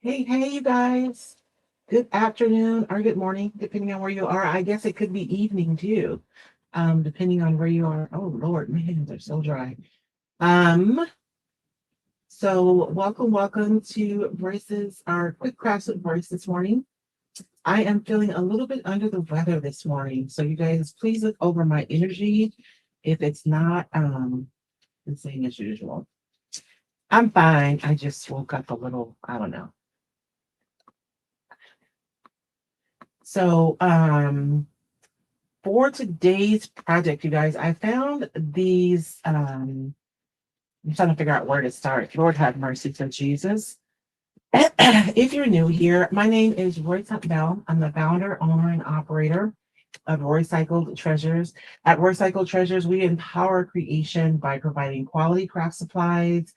Hey, you guys. Good afternoon or good morning, depending on where you are. I guess it could be evening too, depending on where you are. Oh, Lord, my hands are so dry. Um, so welcome to Royce's, our quick crafts with Royce this morning. I am feeling a little bit under the weather this morning. So you guys, please look over my energy if it's not the same as usual. I'm fine. I just woke up a little, I don't know. So, for today's project, you guys, I found these. I'm trying to figure out where to start. Lord have mercy for Jesus. If you're new here, my name is Royce Bell. I'm the founder, owner, and operator of Roycycled Treasures. At Roycycled Treasures, we empower creation by providing quality craft supplies,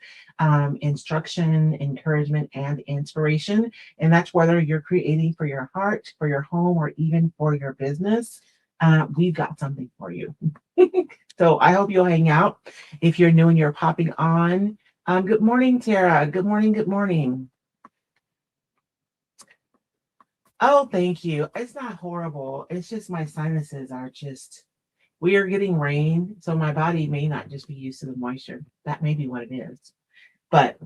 instruction, encouragement, and inspiration. And that's whether you're creating for your heart, for your home, or even for your business. We've got something for you. So I hope you'll hang out. If you're new and you're popping on, good morning, Tara. Good morning. Good morning. Oh, thank you. It's not horrible. It's just my sinuses are just, we are getting rain. So my body may not just be used to the moisture. That may be what it is. But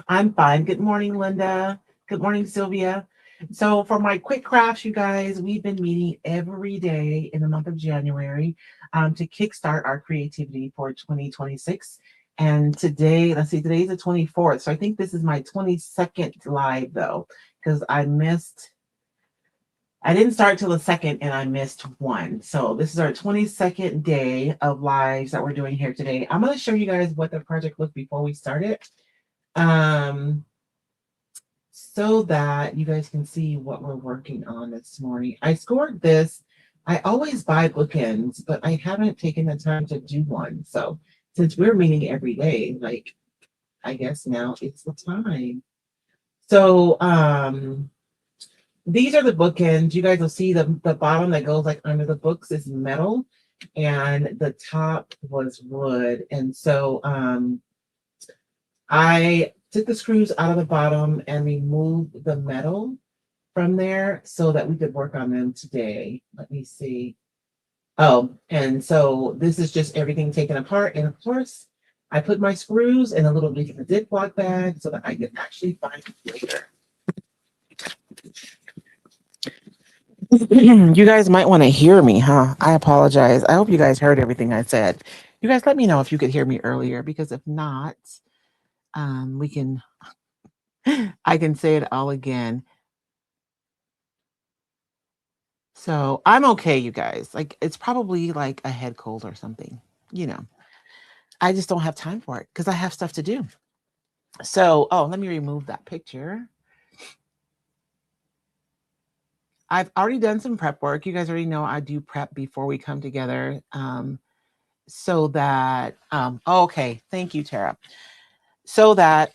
I'm fine. Good morning, Linda. Good morning, Sylvia. So for my quick crafts, you guys, we've been meeting every day in the month of January to kickstart our creativity for 2026. And today, let's see, today's the 24th. So I think this is my 22nd live though, because I didn't start till the second and I missed one. So this is our 22nd day of lives that we're doing here today. I'm going to show you guys what the project looked before we started. Um, so that you guys can see what we're working on this morning. I scored this. I always buy bookends, but I haven't taken the time to do one. So since we're meeting every day, like I guess now it's the time. So these are the bookends. You guys will see the bottom that goes like under the books is metal and the top was wood. And so I took the screws out of the bottom and removed the metal from there so that we could work on them today. Let me see. Oh, and so this is just everything taken apart. And of course, I put my screws in a little bit of a Ziploc bag so that I could actually find it later. You guys might want to hear me, huh? I apologize. I hope you guys heard everything I said. You guys let me know if you could hear me earlier, because if not, we can I can say it all again. So I'm okay, you guys. Like it's probably like a head cold or something. You know, I just don't have time for it because I have stuff to do. So, oh, let me remove that picture. I've already done some prep work. You guys already know I do prep before we come together. So that oh, okay, thank you, Tara. So that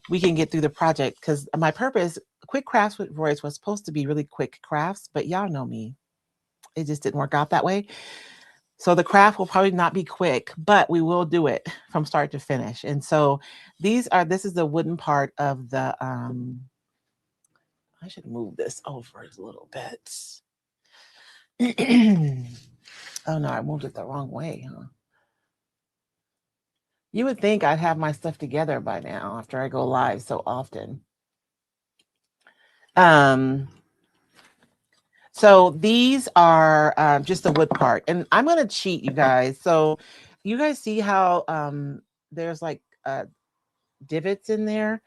we can get through the project, because my purpose, quick crafts with Royce, was supposed to be really quick crafts, but y'all know me. It just didn't work out that way. So the craft will probably not be quick, but we will do it from start to finish. And so this is the wooden part of the I should move this over a little bit. Oh no, I moved it the wrong way, huh? You would think I'd have my stuff together by now after I go live so often. So these are just the wood part, and I'm gonna cheat, you guys. So you guys see how there's like divots in there,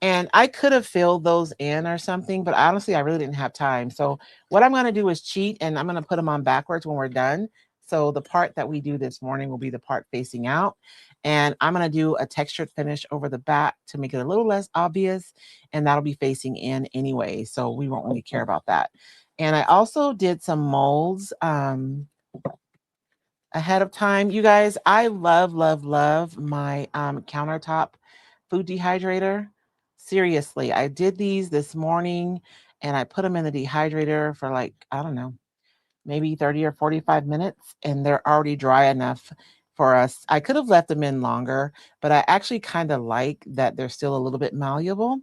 and I could have filled those in or something, but honestly, I really didn't have time. So what I'm gonna do is cheat, and I'm gonna put them on backwards when we're done. So the part that we do this morning will be the part facing out. And I'm going to do a textured finish over the back to make it a little less obvious. And that'll be facing in anyway. So we won't really care about that. And I also did some molds ahead of time. You guys, I love my countertop food dehydrator. Seriously, I did these this morning and I put them in the dehydrator for like, I don't know, maybe 30 or 45 minutes, and they're already dry enough for us. I could have left them in longer, but I actually kind of like that they're still a little bit malleable.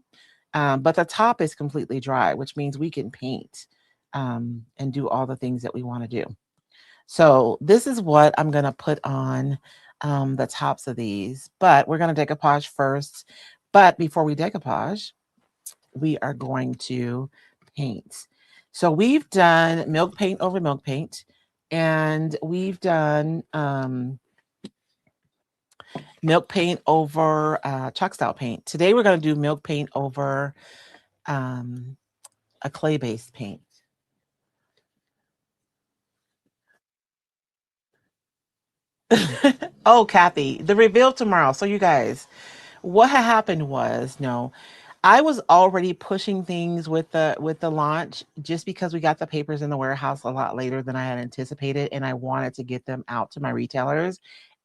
But the top is completely dry, which means we can paint and do all the things that we want to do. So this is what I'm going to put on the tops of these, but we're going to decoupage first. But before we decoupage, we are going to paint. So we've done milk paint over milk paint, and we've done milk paint over chalk style paint. Today we're going to do milk paint over um, a clay based paint. Oh, Kathy, the reveal tomorrow. So you guys, what had happened was, no, I was already pushing things with the launch just because we got the papers in the warehouse a lot later than I had anticipated, and I wanted to get them out to my retailers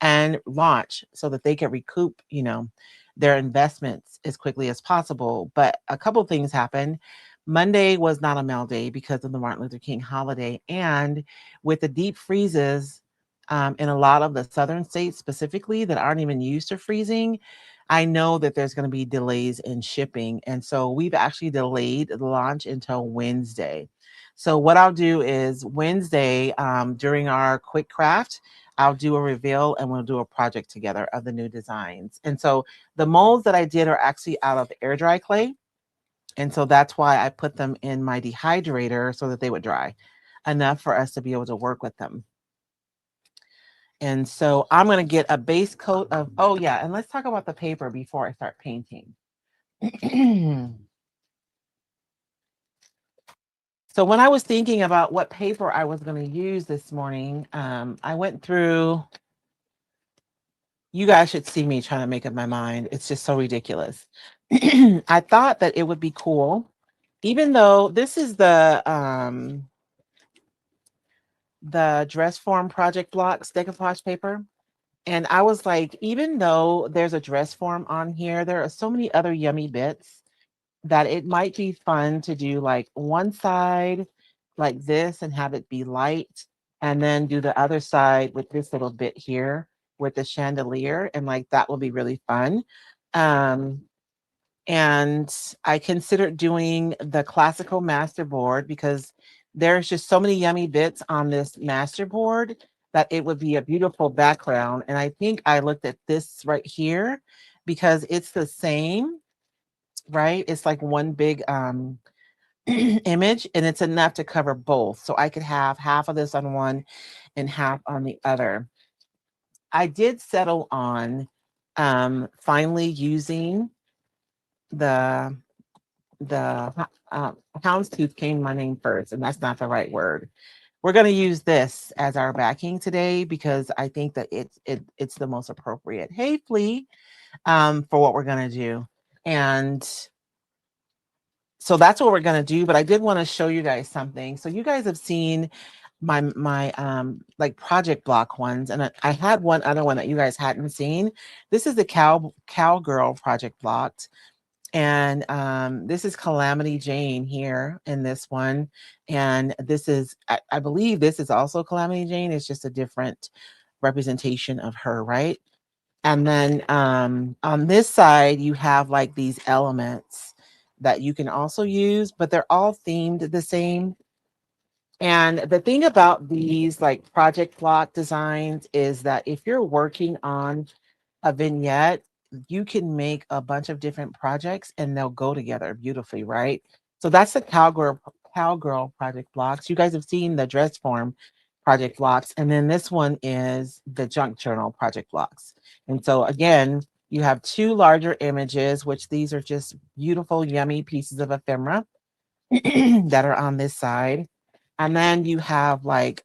and launch so that they could recoup, their investments as quickly as possible. But a couple things happened. Monday was not a mail day because of the Martin Luther King holiday, and with the deep freezes in a lot of the southern states specifically that aren't even used to freezing, I know that there's going to be delays in shipping. And so we've actually delayed the launch until Wednesday. So what I'll do is Wednesday, during our quick craft, I'll do a reveal and we'll do a project together of the new designs. And so the molds that I did are actually out of air dry clay. And so that's why I put them in my dehydrator so that they would dry enough for us to be able to work with them. And so I'm going to get a base coat of, oh yeah, and let's talk about the paper before I start painting. So when I was thinking about what paper I was going to use this morning, I went through, you guys should see me trying to make up my mind. It's just so ridiculous. I thought that it would be cool, even though this is the dress form project blocks decoupage paper. And I was like, even though there's a dress form on here, there are so many other yummy bits that it might be fun to do like one side like this and have it be light, and then do the other side with this little bit here with the chandelier. And like that will be really fun. Um, and I considered doing the classical master board because there's just so many yummy bits on this master board that it would be a beautiful background. And I think I looked at this right here because it's the same, right? It's like one big image, and it's enough to cover both. So I could have half of this on one and half on the other. I did settle on finally using the the houndstooth came my name first, and that's not the right word. We're going to use this as our backing today because I think that it's the most appropriate. Hey, Flea, for what we're going to do. And so that's what we're going to do, but I did want to show you guys something. So you guys have seen my like project block ones, and I had one other one that you guys hadn't seen. This is the cowgirl project block, and this is Calamity Jane here in this one, and this is I believe this is also Calamity Jane. It's just a different representation of her, right? And then on this side, you have like these elements that you can also use, but they're all themed the same. And the thing about these like project block designs is that if you're working on a vignette, you can make a bunch of different projects and they'll go together beautifully, right? So that's the cowgirl project blocks. You guys have seen the dress form project blocks, and then this one is the junk journal project blocks. And so again, you have two larger images, which these are just beautiful, yummy pieces of ephemera that are on this side. And then you have like,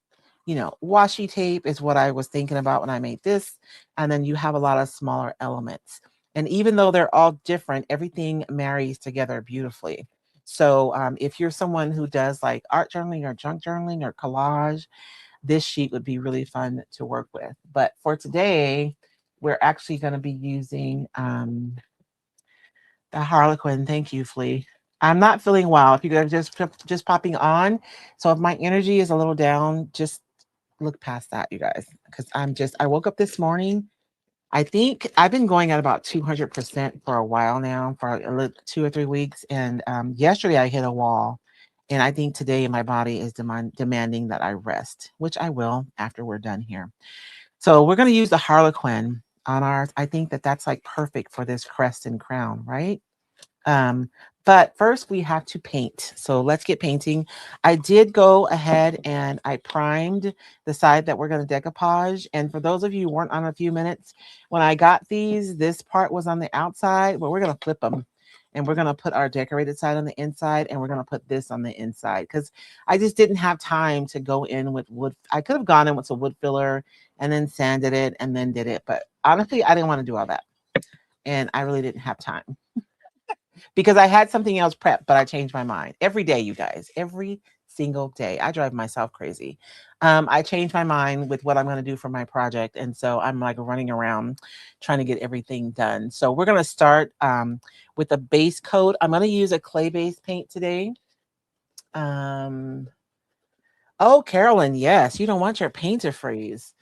washi tape is what I was thinking about when I made this. And then you have a lot of smaller elements. And even though they're all different, everything marries together beautifully. So if you're someone who does like art journaling or junk journaling or collage, this sheet would be really fun to work with. But for today, we're actually going to be using the Harlequin. Thank you, Flea. I'm not feeling well. If you guys just popping on, so if my energy is a little down, just look past that, you guys, because I woke up this morning I think I've been going at about 200% for a while now, for 2 or 3 weeks. And yesterday I hit a wall. And I think today my body is demanding that I rest, which I will after we're done here. So we're going to use the Harlequin on ours. I think that that's like perfect for this crest and crown, right? Um, but first we have to paint. So let's get painting. I did go ahead and I primed the side that we're going to decoupage. And for those of you who weren't on a few minutes, when I got these, this part was on the outside, but we're going to flip them. And we're going to put our decorated side on the inside, and we're going to put this on the inside because I just didn't have time to go in with wood. I could have gone in with some wood filler and then sanded it and then did it. But honestly, I didn't want to do all that. And I really didn't have time because I had something else prepped, but I changed my mind every day, you guys, every single day. I drive myself crazy. I changed my mind with what I'm going to do for my project. And so I'm like running around trying to get everything done. So we're going to start with a base coat. I'm going to use a clay base paint today. Oh, Carolyn, yes, you don't want your paint to freeze.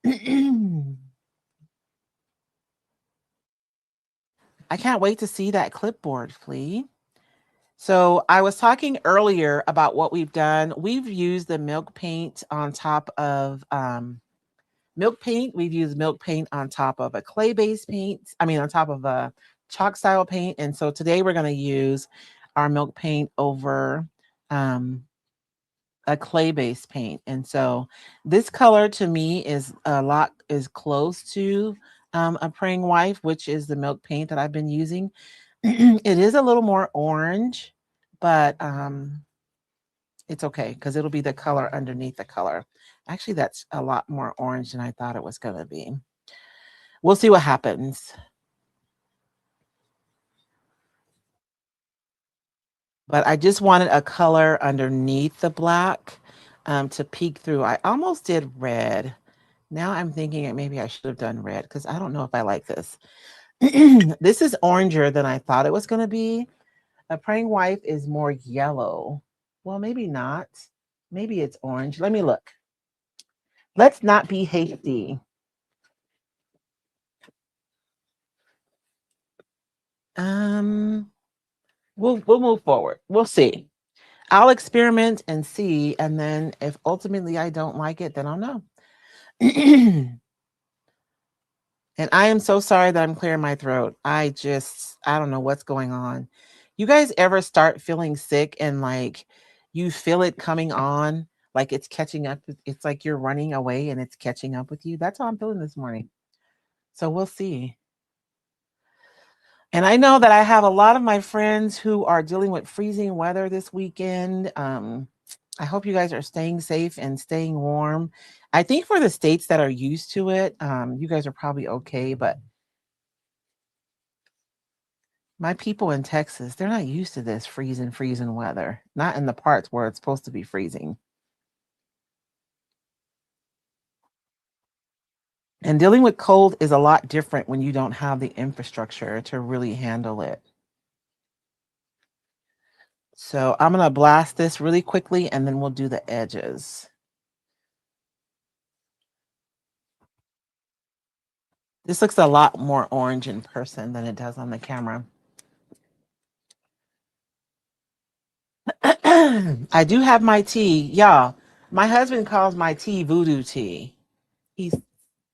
I can't wait to see that clipboard, Flea. So I was talking earlier about what we've done. We've used the milk paint on top of milk paint. We've used milk paint on top of a clay-based paint. I mean, on top of a chalk style paint. And so today we're going to use our milk paint over a clay-based paint. And so this color to me is close to a praying wife, which is the milk paint that I've been using. It is a little more orange, but it's okay because it'll be the color underneath the color. Actually, that's a lot more orange than I thought it was going to be. We'll see what happens. But I just wanted a color underneath the black to peek through. I almost did red. Now I'm thinking that maybe I should have done red because I don't know if I like this. This is oranger than I thought it was going to be. A praying wife is more yellow. Well, maybe not. Maybe it's orange. Let me look. Let's not be hasty. Um, we'll move forward. We'll see. I'll experiment and see, and then if ultimately I don't like it, then I'll know. And I am so sorry that I'm clearing my throat. I don't know what's going on. You guys ever start feeling sick and like you feel it coming on, like it's catching up? It's like you're running away and it's catching up with you. That's how I'm feeling this morning. So we'll see. And I know that I have a lot of my friends who are dealing with freezing weather this weekend. I hope you guys are staying safe and staying warm. I think for the states that are used to it, you guys are probably okay. But my people in Texas, they're not used to this freezing weather, not in the parts where it's supposed to be freezing. And dealing with cold is a lot different when you don't have the infrastructure to really handle it. So I'm going to blast this really quickly and then we'll do the edges. This looks a lot more orange in person than it does on the camera. I do have my tea. Y'all, my husband calls my tea voodoo tea. He's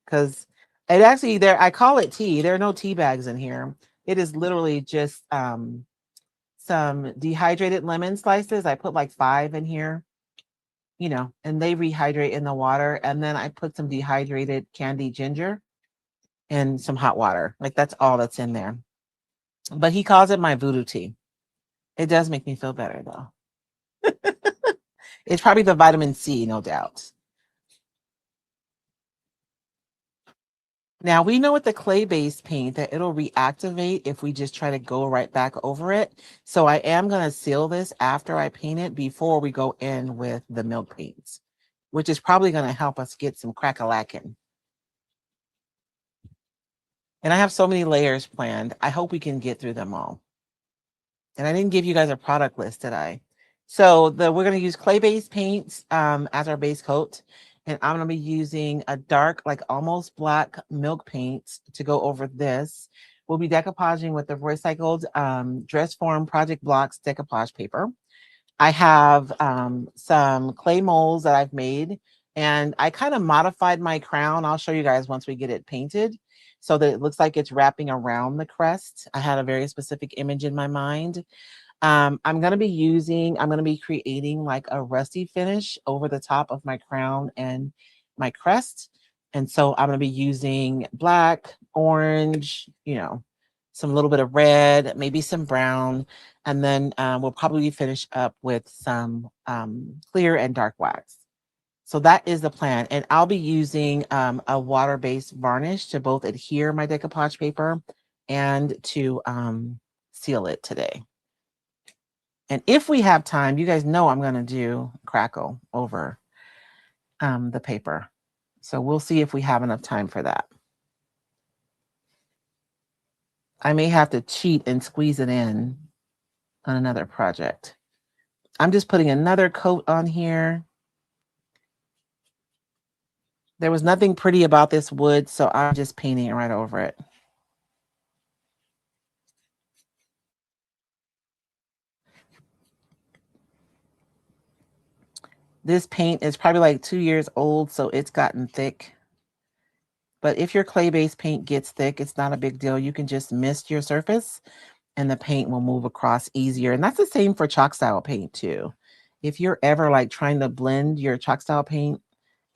because it actually there I call it tea. There are no tea bags in here. It is literally just some dehydrated lemon slices. I put like 5 in here, and they rehydrate in the water. And then I put some dehydrated candied ginger and some hot water. Like that's all that's in there. But he calls it my voodoo tea. It does make me feel better though. It's probably the vitamin C, no doubt. Now we know with the clay-based paint that it'll reactivate if we just try to go right back over it. So I am going to seal this after I paint it before we go in with the milk paints, which is probably going to help us get some crack-a-lacking. And I have so many layers planned. I hope we can get through them all. And I didn't give you guys a product list, did I? So we're going to use clay-based paints as our base coat. And I'm going to be using a dark, like almost black milk paint to go over this. We'll be decoupaging with the recycled dress form project blocks decoupage paper. I have some clay molds that I've made, and I kind of modified my crown. I'll show you guys once we get it painted so that it looks like it's wrapping around the crest. I had a very specific image in my mind. I'm going to be creating like a rusty finish over the top of my crown and my crest. And so I'm going to be using black, orange, some little bit of red, maybe some brown. And then we'll probably finish up with some clear and dark wax. So that is the plan. And I'll be using a water-based varnish to both adhere my decoupage paper and to seal it today. And if we have time, you guys know I'm going to do crackle over the paper. So we'll see if we have enough time for that. I may have to cheat and squeeze it in on another project. I'm just putting another coat on here. There was nothing pretty about this wood, so I'm just painting it right over it. This paint is probably like 2 years old, so it's gotten thick. But if your clay-based paint gets thick, it's not a big deal. You can just mist your surface and the paint will move across easier. And that's the same for chalk style paint too. If you're ever like trying to blend your chalk style paint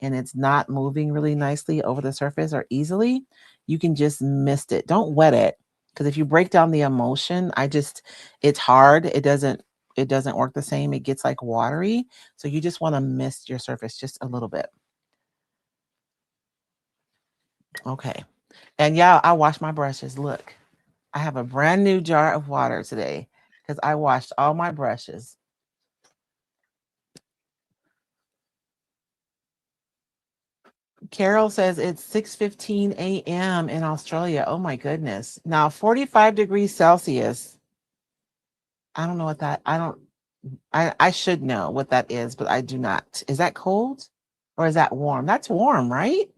and it's not moving really nicely over the surface or easily, you can just mist it. Don't wet it, because if you break down the emulsion, it's hard. It doesn't work the same. It gets like watery. So you just want to mist your surface just a little bit. Okay. And yeah, I wash my brushes. Look, I have a brand new jar of water today because I washed all my brushes. Carol says it's 6:15 a.m. in Australia. Oh my goodness. Now 45 degrees Celsius. I don't know what that I should know what that is, but I do not. Is that cold or is that warm? That's warm, right?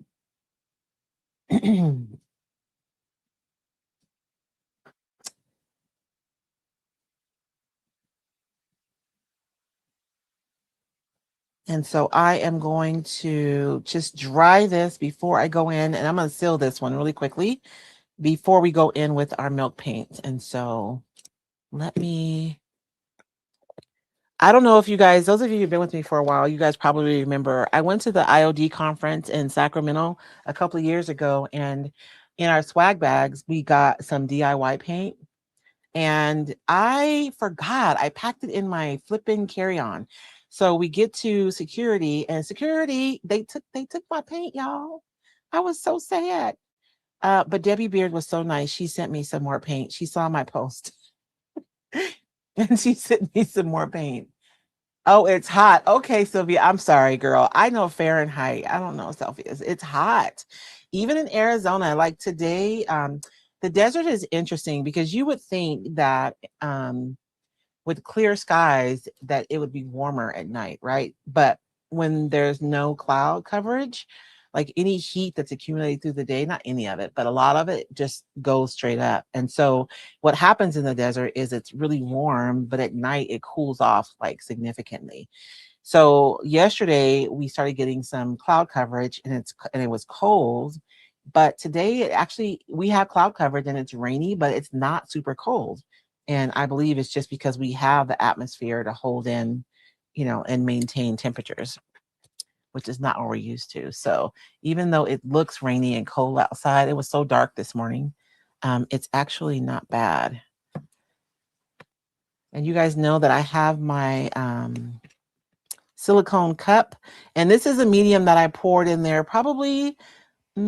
And so I am going to just dry this before I go in, and I'm going to seal this one really quickly before we go in with our milk paint. And so I don't know if you guys, those of you who've been with me for a while, you guys probably remember I went to the IOD conference in Sacramento a couple of years ago, and in our swag bags, we got some DIY paint. And I forgot, I packed it in my flipping carry-on. So we get to security, and security, they took my paint, y'all. I was so sad. But Debbie Beard was so nice. She sent me some more paint. She saw my post and she sent me some more paint. Oh, it's hot. Okay, Sylvia, I'm sorry, girl. I know Fahrenheit. I don't know Celsius. It's hot. Even in Arizona, like today, the desert is interesting because you would think that with clear skies that it would be warmer at night, right? But when there's no cloud coverage, like any heat that's accumulated through the day, not any of it, but a lot of it just goes straight up. And so what happens in the desert is it's really warm, but at night it cools off like significantly. So yesterday we started getting some cloud coverage and it was cold. But today it actually we have cloud coverage and it's rainy, but it's not super cold. And I believe it's just because we have the atmosphere to hold in, and maintain temperatures, which is not what we're used to. So even though it looks rainy and cold outside, it was so dark this morning. It's actually not bad. And you guys know that I have my silicone cup, and this is a medium that I poured in there probably at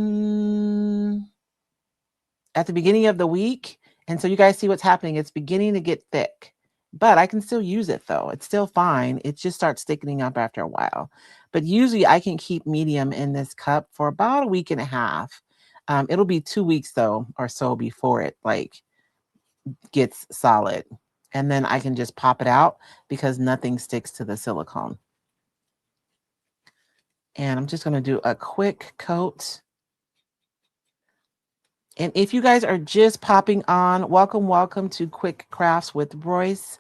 the beginning of the week. And so you guys see what's happening. It's beginning to get thick, but I can still use it though. It's still fine. It just starts thickening up after a while. But usually I can keep medium in this cup for about a week and a half. It'll be 2 weeks though, or so before it like gets solid. And then I can just pop it out because nothing sticks to the silicone. And I'm just going to do a quick coat. And if you guys are just popping on, welcome to Quick Crafts with Royce.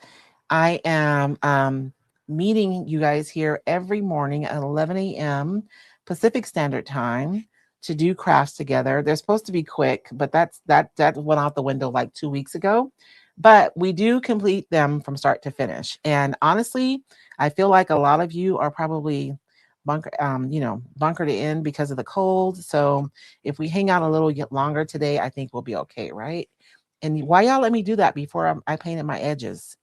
I am meeting you guys here every morning at 11 a.m. Pacific Standard Time to do crafts together. They're supposed to be quick, but that went out the window like 2 weeks ago. But we do complete them from start to finish. And honestly, I feel like a lot of you are probably bunkered in because of the cold. So if we hang out a little longer today, I think we'll be okay, right? And why y'all let me do that before I painted my edges?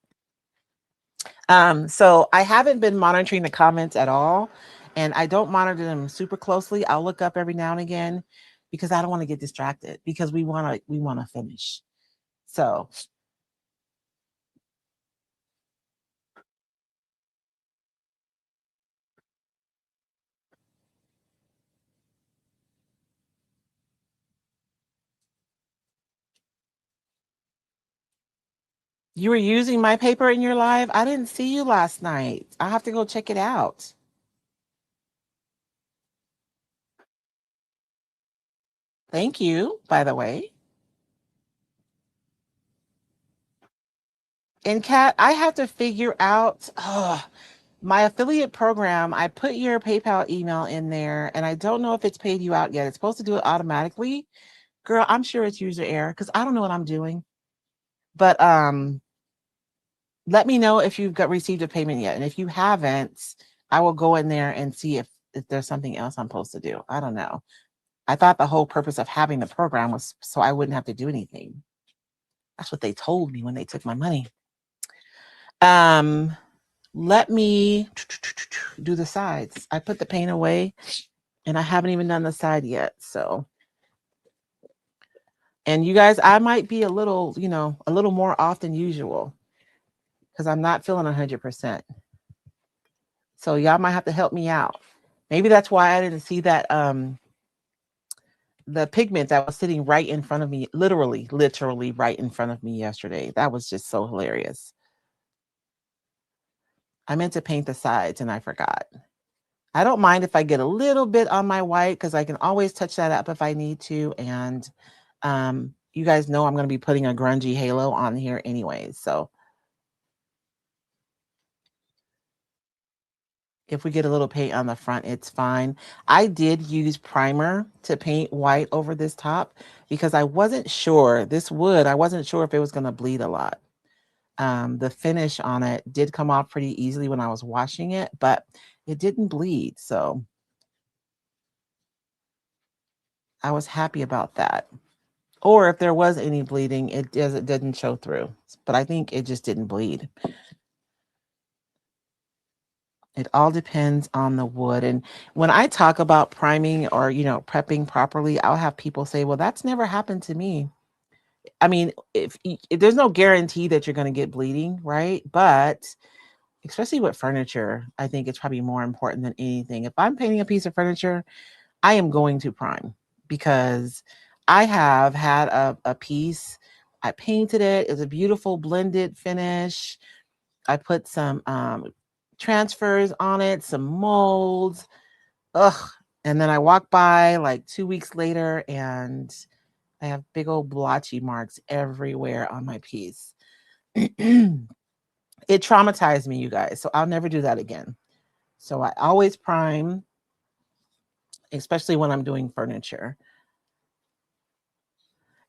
So I haven't been monitoring the comments at all, and I don't monitor them super closely. I'll look up every now and again because I don't want to get distracted because we want to finish. So you were using my paper in your live? I didn't see you last night. I have to go check it out. Thank you, by the way. And Kat, I have to figure out my affiliate program. I put your PayPal email in there, and I don't know if it's paid you out yet. It's supposed to do it automatically. Girl, I'm sure it's user error because I don't know what I'm doing. But let me know if you've got received a payment yet. And if you haven't, I will go in there and see if there's something else I'm supposed to do. I don't know. I thought the whole purpose of having the program was so I wouldn't have to do anything. That's what they told me when they took my money. Um, let me do the sides. I put the paint away and I haven't even done the side yet. So, and you guys, I might be a little, a little more off than usual because I'm not feeling 100%. So y'all might have to help me out. Maybe that's why I didn't see that the pigment that was sitting right in front of me, literally right in front of me yesterday. That was just so hilarious. I meant to paint the sides and I forgot. I don't mind if I get a little bit on my white because I can always touch that up if I need to. And you guys know I'm going to be putting a grungy halo on here anyways. So if we get a little paint on the front, it's fine. I did use primer to paint white over this top because I wasn't sure I wasn't sure if it was going to bleed a lot. The finish on it did come off pretty easily when I was washing it, but it didn't bleed. So I was happy about that. Or if there was any bleeding, it didn't show through. But I think it just didn't bleed. It all depends on the wood. And when I talk about priming or, prepping properly, I'll have people say, well, that's never happened to me. I mean, if there's no guarantee that you're going to get bleeding, right? But especially with furniture, I think it's probably more important than anything. If I'm painting a piece of furniture, I am going to prime because I have had a piece. I painted it. It's a beautiful blended finish. I put some transfers on it, some molds. Ugh. And then I walk by like 2 weeks later and I have big old blotchy marks everywhere on my piece. It traumatized me, you guys. So I'll never do that again. So I always prime, especially when I'm doing furniture.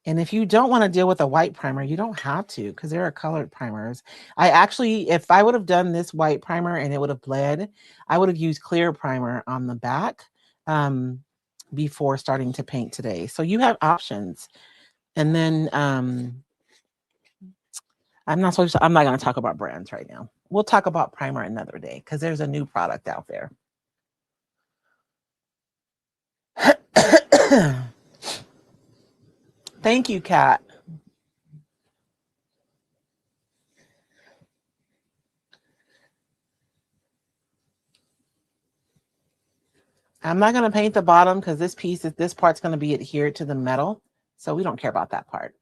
And if you don't want to deal with a white primer, you don't have to because there are colored primers. I actually, if I would have done this white primer and it would have bled, I would have used clear primer on the back before starting to paint today. So you have options. And then I'm not going to talk about brands right now. We'll talk about primer another day because there's a new product out there. Thank you, Kat. I'm not going to paint the bottom because this part's going to be adhered to the metal. So we don't care about that part.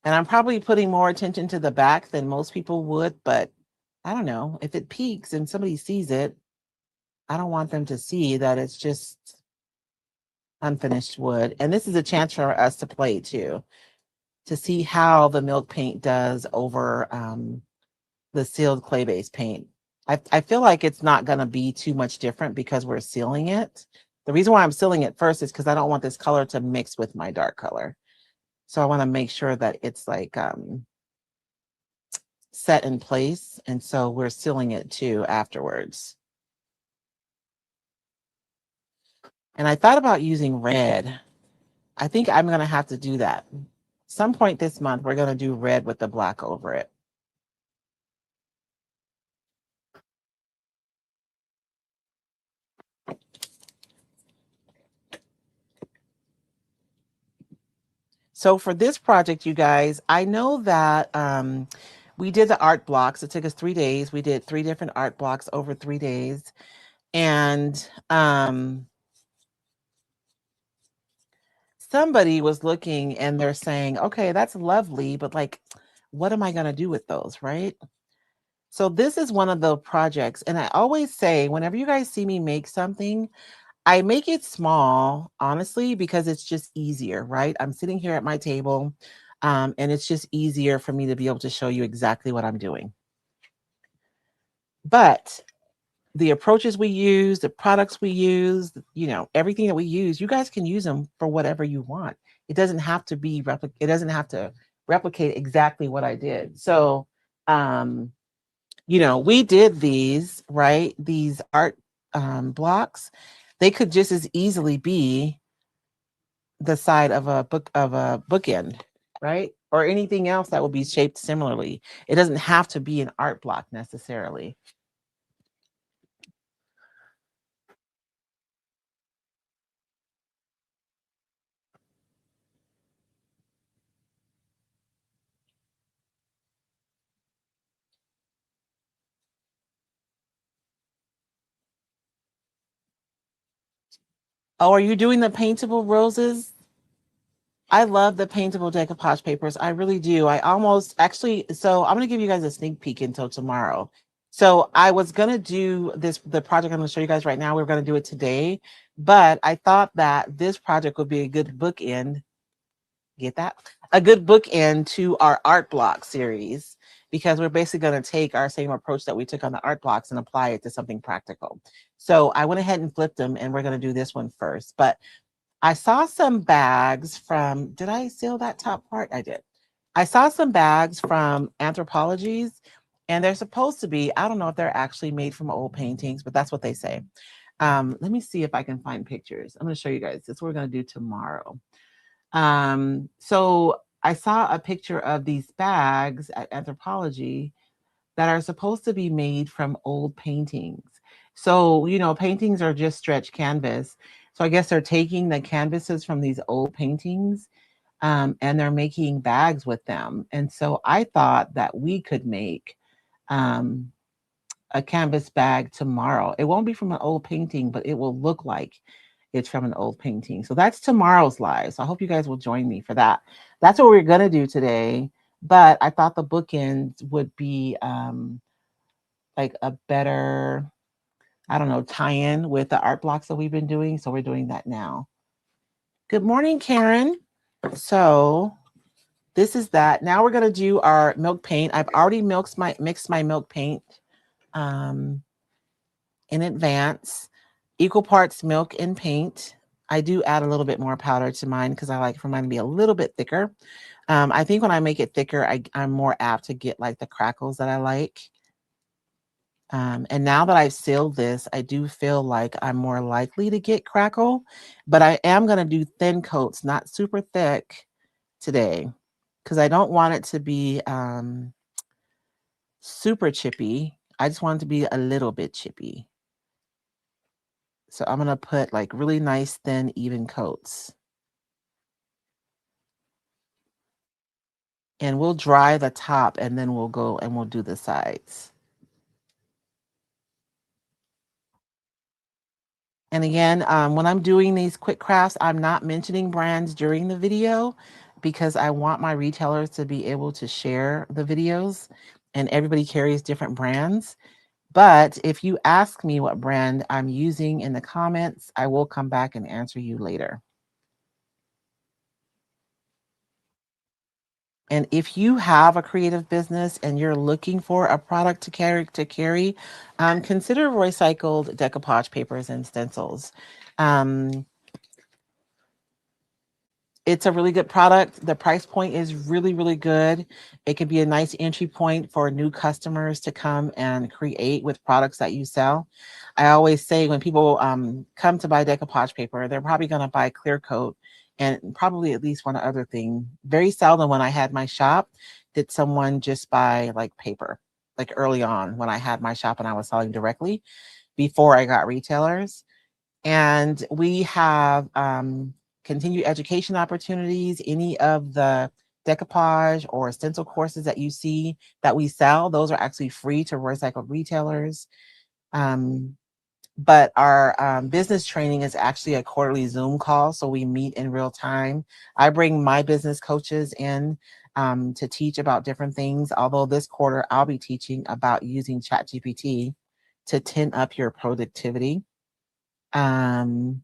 And I'm probably putting more attention to the back than most people would, but I don't know. If it peaks and somebody sees it, I don't want them to see that it's just unfinished wood. And this is a chance for us to play too, to see how the milk paint does over the sealed clay-based paint. I feel like it's not going to be too much different because we're sealing it. The reason why I'm sealing it first is because I don't want this color to mix with my dark color. So I want to make sure that it's like set in place. And so we're sealing it too afterwards. And I thought about using red. I think I'm going to have to do that. Some point this month, we're going to do red with the black over it. So for this project, you guys, I know that we did the art blocks. It took us 3 days. We did 3 different art blocks over 3 days. And somebody was looking and they're saying, okay, that's lovely, but like, what am I going to do with those, right? So this is one of the projects. And I always say, whenever you guys see me make something, I make it small, honestly, because it's just easier, right? I'm sitting here at my table, and it's just easier for me to be able to show you exactly what I'm doing. But the approaches we use, the products we use, you know, everything that we use, you guys can use them for whatever you want. It doesn't have to be it doesn't have to replicate exactly what I did. So, you know, we did these, right? These art blocks. They could just as easily be the side of a bookend, right? Or anything else that will be shaped similarly. It doesn't have to be an art block necessarily. Oh, are you doing the paintable roses? I love the paintable decoupage papers. I really do. I almost actually, so I'm going to give you guys a sneak peek until tomorrow. So I was going to do the project I'm going to show you guys right now. We are going to do it today, but I thought that this project would be a good bookend. Get that? A good bookend to our art block series, because we're basically going to take our same approach that we took on the art blocks and apply it to something practical. So I went ahead and flipped them, and we're going to do this one first. But I saw some bags from, did I seal that top part? I did. I saw some bags from Anthropologies, and they're supposed to be, I don't know if they're actually made from old paintings, but that's what they say. Let me see if I can find pictures. I'm going to show you guys. This is what we're going to do tomorrow. So I saw a picture of these bags at Anthropology that are supposed to be made from old paintings. So, you know, paintings are just stretched canvas. So I guess they're taking the canvases from these old paintings, and they're making bags with them. And so I thought that we could make um, a canvas bag tomorrow. It won't be from an old painting, but it will look like it's from an old painting. So that's tomorrow's live. So I hope you guys will join me for that. That's what we're going to do today. But I thought the bookends would be like a better, I don't know, tie in with the art blocks that we've been doing. So we're doing that now. Good morning, Karen. So this is that. Now we're going to do our milk paint. I've already mixed my milk paint um, in advance. Equal parts milk and paint. I do add a little bit more powder to mine because I like for mine to be a little bit thicker. I think when I make it thicker, I'm more apt to get like the crackles that I like. And now that I've sealed this, I do feel like I'm more likely to get crackle, but I am going to do thin coats, not super thick today, because I don't want it to be super chippy. I just want it to be a little bit chippy. So I'm going to put like really nice, thin, even coats. And we'll dry the top and then we'll go and we'll do the sides. And again, when I'm doing these quick crafts, I'm not mentioning brands during the video because I want my retailers to be able to share the videos, and everybody carries different brands. But if you ask me what brand I'm using in the comments, I will come back and answer you later. And if you have a creative business and you're looking for a product to carry, consider recycled decoupage papers and stencils. Um, it's a really good product. The price point is really, really good. It could be a nice entry point for new customers to come and create with products that you sell. I always say when people come to buy decoupage paper, they're probably going to buy clear coat and probably at least one other thing. Very seldom when I had my shop did someone just buy like paper, like early on when I had my shop and I was selling directly before I got retailers. And we have continued education opportunities. Any of the decoupage or stencil courses that you see that we sell, those are actually free to recycled retailers. Um, but our business training is actually a quarterly Zoom call, so we meet in real time. I bring my business coaches in to teach about different things. Although this quarter I'll be teaching about using ChatGPT to tin up your productivity. Um,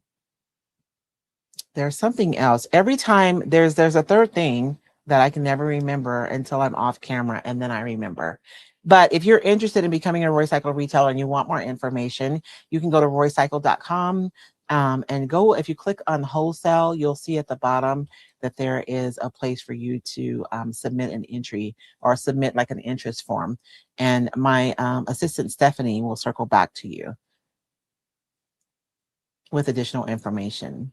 there's something else. Every time there's a third thing that I can never remember until I'm off camera and then I remember. But if you're interested in becoming a Roycycle retailer and you want more information, you can go to roycycle.com and go. If you click on wholesale, you'll see at the bottom that there is a place for you to submit an entry or submit like an interest form. And my assistant Stephanie will circle back to you with additional information.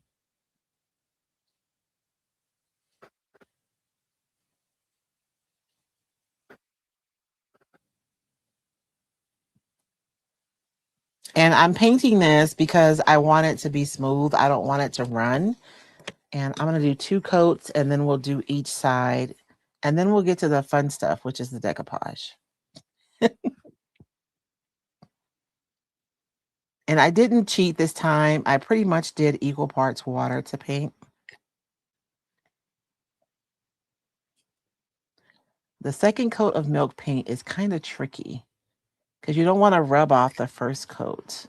And I'm painting this because I want it to be smooth. I don't want it to run. And I'm going to do 2 coats and then we'll do each side. And then we'll get to the fun stuff, which is the decoupage. And I didn't cheat this time. I pretty much did equal parts water to paint. The second coat of milk paint is kind of tricky because you don't want to rub off the first coat.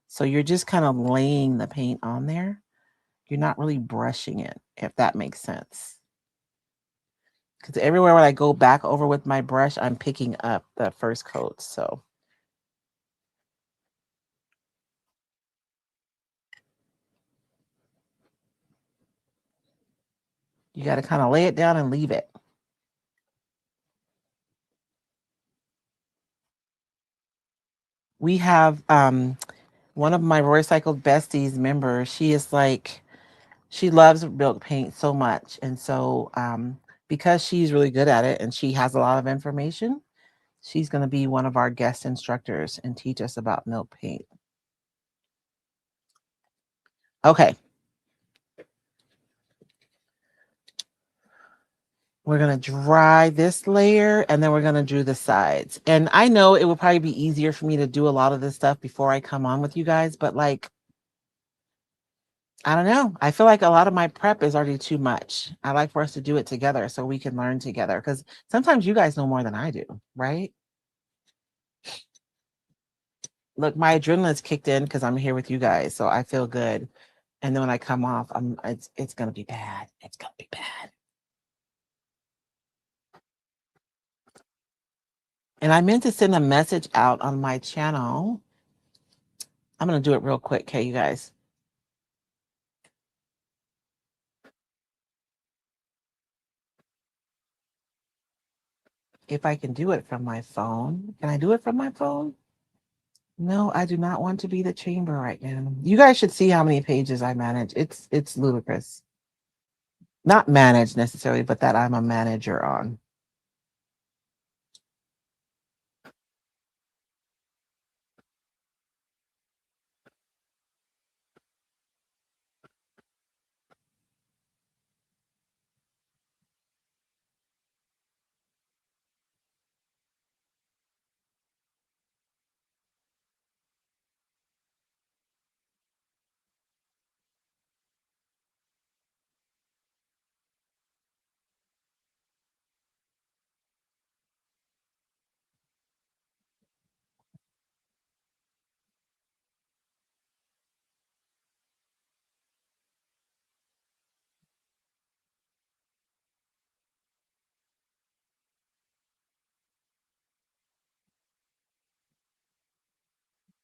So you're just kind of laying the paint on there. You're not really brushing it, if that makes sense. Because everywhere when I go back over with my brush, I'm picking up the first coat. So you got to kind of lay it down and leave it. We have one of my Roycycled Besties members. She is like, she loves milk paint so much. And so because she's really good at it and she has a lot of information, she's going to be one of our guest instructors and teach us about milk paint. Okay. We're going to dry this layer and then we're going to do the sides. And I know it will probably be easier for me to do a lot of this stuff before I come on with you guys, but like, I don't know. I feel like a lot of my prep is already too much. I like for us to do it together so we can learn together because sometimes you guys know more than I do, right? Look, my adrenaline's kicked in because I'm here with you guys, so I feel good. And then when I come off, it's gonna be bad. It's gonna be bad. And I meant to send a message out on my channel. I'm gonna do it real quick, okay, you guys. If I can do it from my phone. Can I do it from my phone? No, I do not want to be the chamber right now. You guys should see how many pages I manage. It's ludicrous. Not manage necessarily, but that I'm a manager on.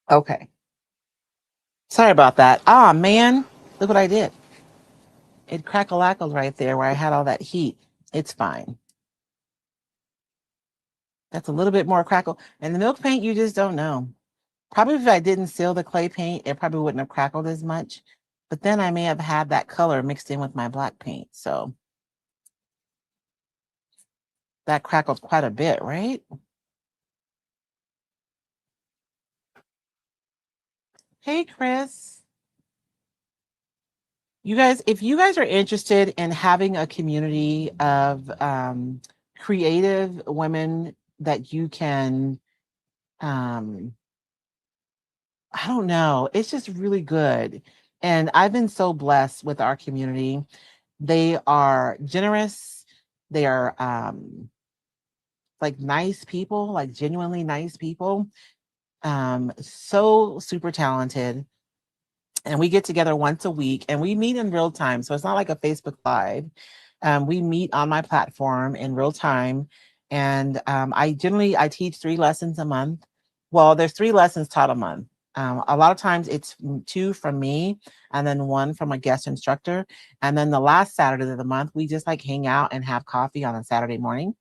Okay. Sorry about that. Ah, man. Look what I did. It crackle-lackled right there where I had all that heat. It's fine. That's a little bit more crackle. And the milk paint, you just don't know. Probably if I didn't seal the clay paint, it probably wouldn't have crackled as much. But then I may have had that color mixed in with my black paint. So that crackled quite a bit, right? Hey, Chris. You guys, if you guys are interested in having a community of creative women that you can, um, I don't know, it's just really good. And I've been so blessed with our community. They are generous. They are like nice people, like genuinely nice people. So super talented. And we get together once a week and we meet in real time. So it's not like a Facebook Live. We meet on my platform in real time. And I teach 3 lessons a month. Well, there's 3 lessons taught a month. A lot of times it's two from me and then one from a guest instructor. And then the last Saturday of the month, we just like hang out and have coffee on a Saturday morning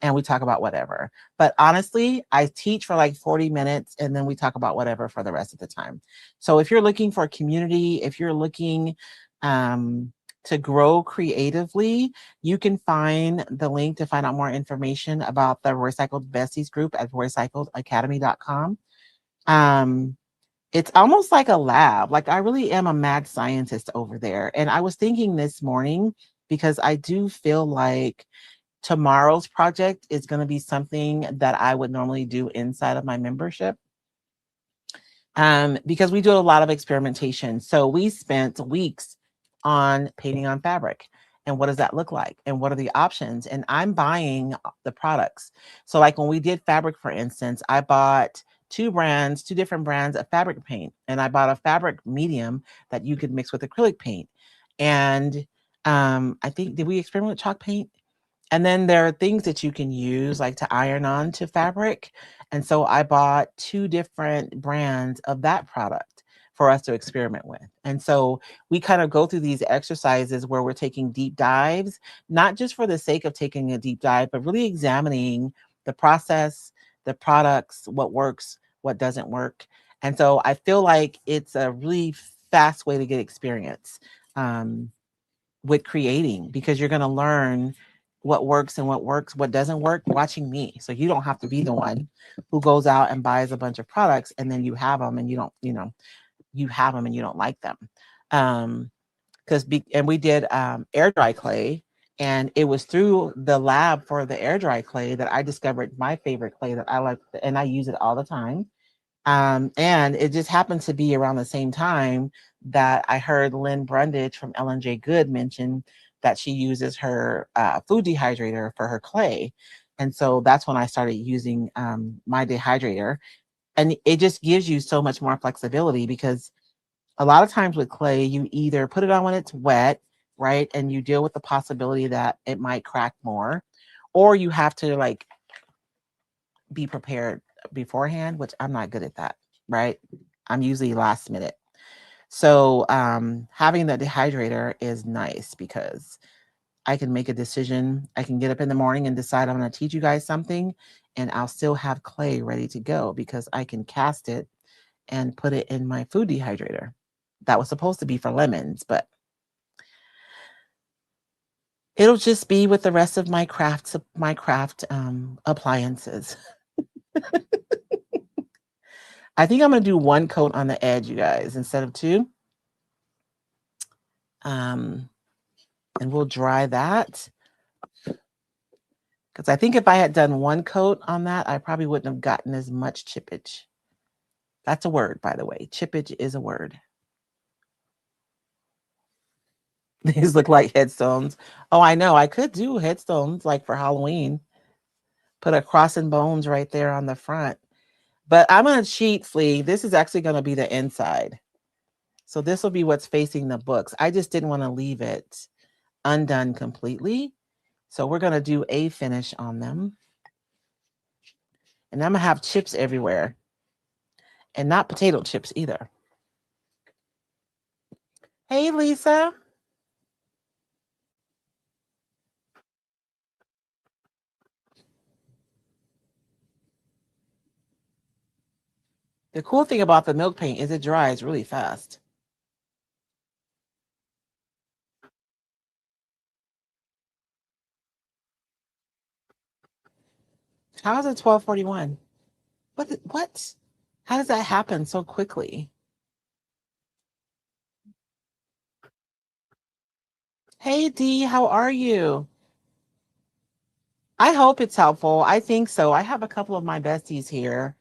and we talk about whatever. But honestly, I teach for like 40 minutes and then we talk about whatever for the rest of the time. So if you're looking for a community, if you're looking um, to grow creatively, you can find the link to find out more information about the Recycled Besties group at recycledacademy.com. Um, it's almost like a lab. Like I really am a mad scientist over there. And I was thinking this morning because I do feel like tomorrow's project is going to be something that I would normally do inside of my membership because we do a lot of experimentation. So we spent weeks on painting on fabric. And what does that look like? And what are the options? And I'm buying the products. So, like when we did fabric, for instance, I bought 2 different brands of fabric paint, and I bought a fabric medium that you could mix with acrylic paint. And I think, did we experiment with chalk paint? And then there are things that you can use like to iron on to fabric. And so I bought 2 different brands of that product for us to experiment with. And so we kind of go through these exercises where we're taking deep dives, not just for the sake of taking a deep dive, but really examining the process, the products, what works, what doesn't work. And so I feel like it's a really fast way to get experience. With creating because you're going to learn what works and what doesn't work watching me. So you don't have to be the one who goes out and buys a bunch of products and then you have them and you don't, you have them and you don't like them. And we did air dry clay, and it was through the lab for the air dry clay that I discovered my favorite clay that I like, and I use it all the time. And it just happened to be around the same time that I heard Lynn Brundage from L&J Good mention that she uses her food dehydrator for her clay. And so that's when I started using my dehydrator. And it just gives you so much more flexibility because a lot of times with clay, you either put it on when it's wet, right? And you deal with the possibility that it might crack more, or you have to like be prepared beforehand, which I'm not good at that, right? I'm usually last minute. So having the dehydrator is nice because I can make a decision. I can get up in the morning and decide I'm going to teach you guys something, and I'll still have clay ready to go because I can cast it and put it in my food dehydrator. That was supposed to be for lemons, but it'll just be with the rest of my craft appliances. I think I'm going to do 1 coat on the edge, you guys, instead of 2. Um, and we'll dry that. Because I think if I had done 1 coat on that, I probably wouldn't have gotten as much chippage. That's a word, by the way. Chippage is a word. These look like headstones. Oh, I know. I could do headstones like for Halloween. Put a cross and bones right there on the front. But I'm going to cheat, Flea. This is actually going to be the inside. So this will be what's facing the books. I just didn't want to leave it undone completely. So we're going to do a finish on them. And I'm going to have chips everywhere. and not potato chips either. Hey, Lisa. The cool thing about the milk paint is it dries really fast. How is it 12:41? What? How does that happen so quickly? Hey, Dee, how are you? I hope it's helpful. I think so. I have a couple of my besties here.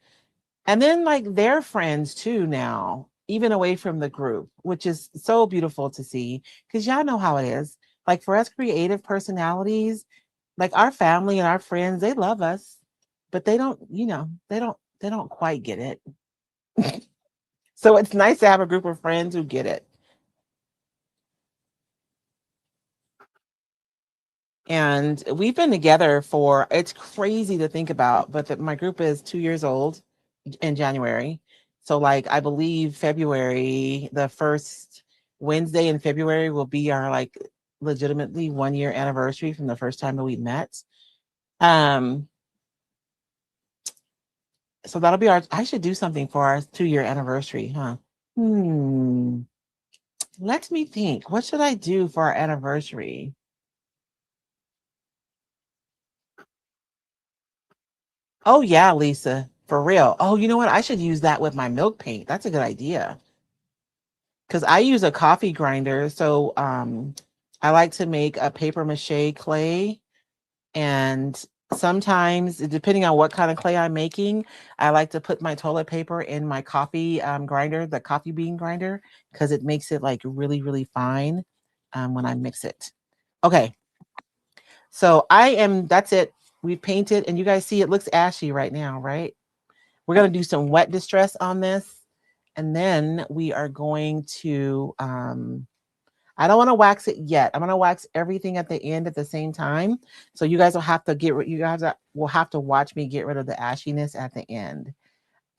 And then like they're friends too now, even away from the group, which is so beautiful to see. Because y'all know how it is. Like for us creative personalities, like our family and our friends, they love us, but they don't, they don't quite get it. So it's nice to have a group of friends who get it. And we've been together for, it's crazy to think about, but my group is 2 years old in January. So, like, I believe February, the first Wednesday in February will be our like legitimately 1 year anniversary from the first time that we met. Um, so that'll be I should do something for our 2 year anniversary, huh? Hmm. Let me think. What should I do for our anniversary? Oh yeah, Lisa, for real. Oh, you know what? I should use that with my milk paint. That's a good idea. Because I use a coffee grinder. So I like to make a paper mache clay. And sometimes, depending on what kind of clay I'm making, I like to put my toilet paper in my coffee grinder, the coffee bean grinder, because it makes it like really, really fine when I mix it. Okay. So that's it. We've painted, and you guys see it looks ashy right now, right? We're going to do some wet distress on this. And then we are going to, I don't want to wax it yet. I'm going to wax everything at the end at the same time. So you guys will have to will have to watch me get rid of the ashiness at the end.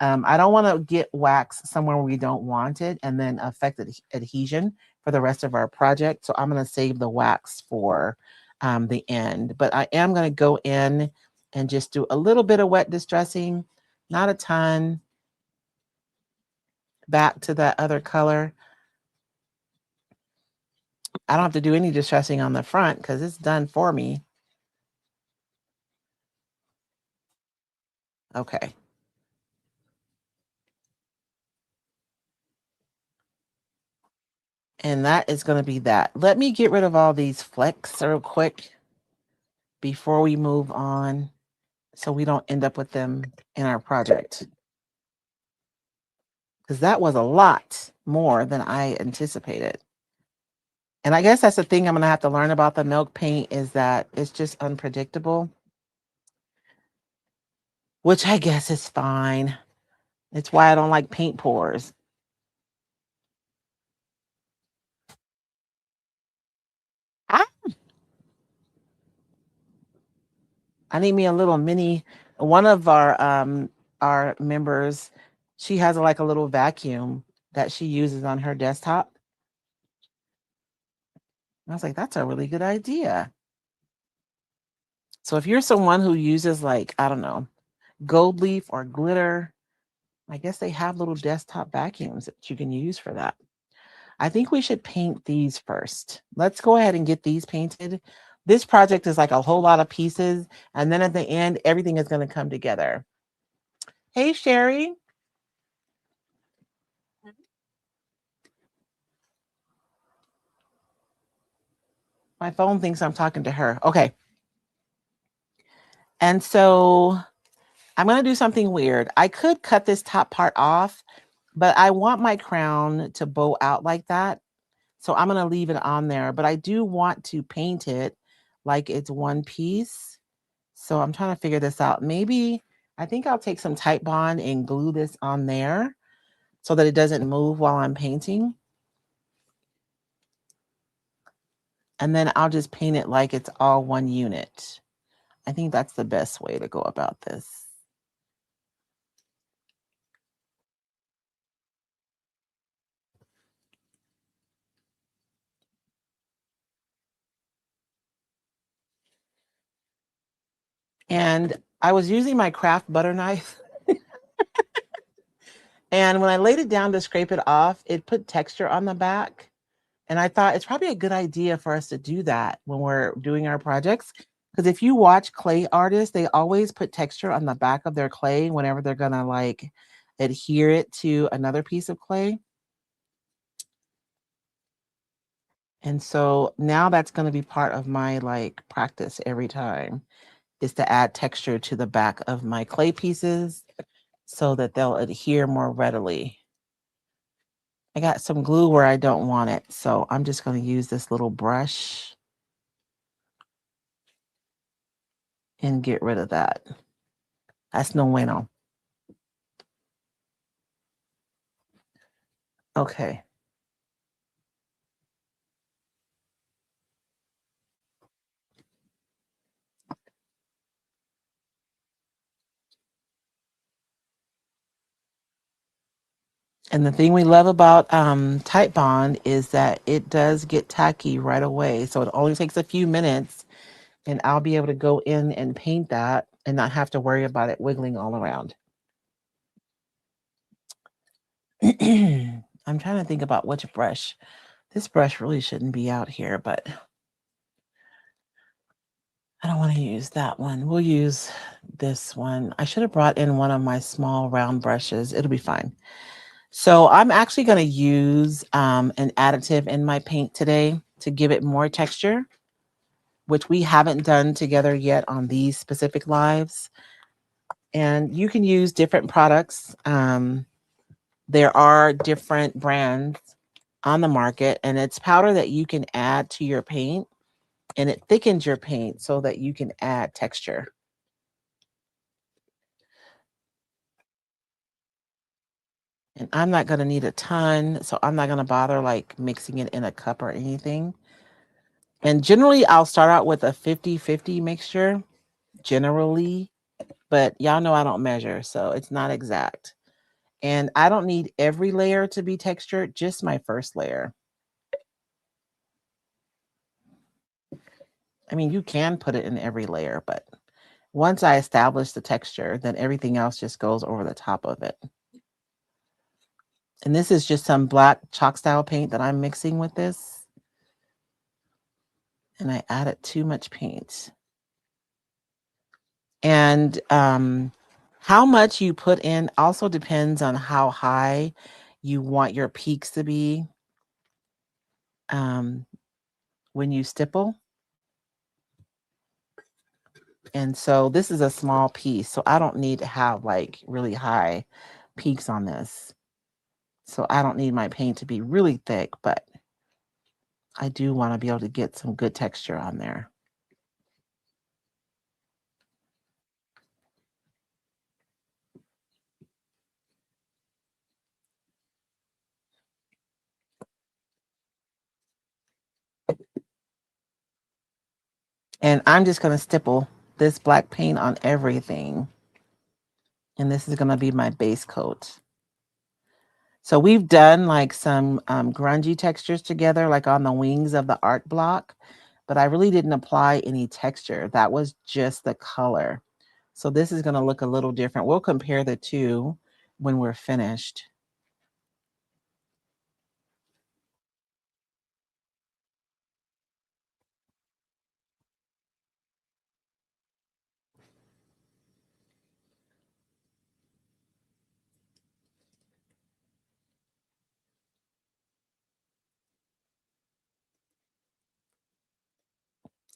I don't want to get wax somewhere where we don't want it and then affect the adhesion for the rest of our project. So I'm going to save the wax for the end. But I am going to go in and just do a little bit of wet distressing, not a ton, back to that other color. I don't have to do any distressing on the front because it's done for me. Okay. And that is going to be that. Let me get rid of all these flecks real quick before we move on so we don't end up with them in our project. Because that was a lot more than I anticipated. And I guess that's the thing I'm going to have to learn about the milk paint is that it's just unpredictable, which I guess is fine. It's why I don't like paint pours. I I need me a little mini. One of our members, she has like a little vacuum that she uses on her desktop. I was like, that's a really good idea. So if you're someone who uses like, I don't know, gold leaf or glitter, I guess they have little desktop vacuums that you can use for that. I think we should paint these first. Let's go ahead and get these painted. This project is like a whole lot of pieces. And then at the end, everything is going to come together. Hey, Sherry. My phone thinks I'm talking to her. Okay. And so I'm going to do something weird. I could cut this top part off, but I want my crown to bow out like that. So I'm going to leave it on there, but I do want to paint it like it's one piece. So I'm trying to figure this out. Maybe I think I'll take some Type Bond and glue this on there so that it doesn't move while I'm painting. And then I'll just paint it like it's all one unit. I think that's the best way to go about this. And I was using my craft butter knife. And when I laid it down to scrape it off, it put texture on the back. And I thought it's probably a good idea for us to do that when we're doing our projects. Because if you watch clay artists, they always put texture on the back of their clay whenever they're going to like adhere it to another piece of clay. And so now that's going to be part of my like practice every time is to add texture to the back of my clay pieces so that they'll adhere more readily. I got some glue where I don't want it, so I'm just going to use this little brush and get rid of that. That's no bueno. Okay. And the thing we love about Type Bond is that it does get tacky right away. So it only takes a few minutes and I'll be able to go in and paint that and not have to worry about it wiggling all around. I'm trying to think about which brush. This brush really shouldn't be out here, but I don't want to use that one. We'll use this one. I should have brought in one of my small round brushes. It'll be fine. So I'm actually going to use an additive in my paint today to give it more texture, which we haven't done together yet on these specific lives. And you can use different products. There are different brands on the market, and it's powder that you can add to your paint, and it thickens your paint so that you can add texture. And I'm not going to need a ton, so I'm not going to bother like mixing it in a cup or anything. And generally, I'll start out with a 50-50 mixture, generally, but y'all know I don't measure, so it's not exact. And I don't need every layer to be textured, just my first layer. I mean, you can put it in every layer, but once I establish the texture, then everything else just goes over the top of it. And this is just some black chalk style paint that I'm mixing with this. And I added too much paint. And how much you put in also depends on how high you want your peaks to be when you stipple. And so this is a small piece, so I don't need to have like really high peaks on this. So I don't need my paint to be really thick, but I do want to be able to get some good texture on there. And I'm just going to stipple this black paint on everything. And this is going to be my base coat. So we've done like some grungy textures together, like on the wings of the art block, but I really didn't apply any texture. That was just the color. So this is going to look a little different. We'll compare the two when we're finished.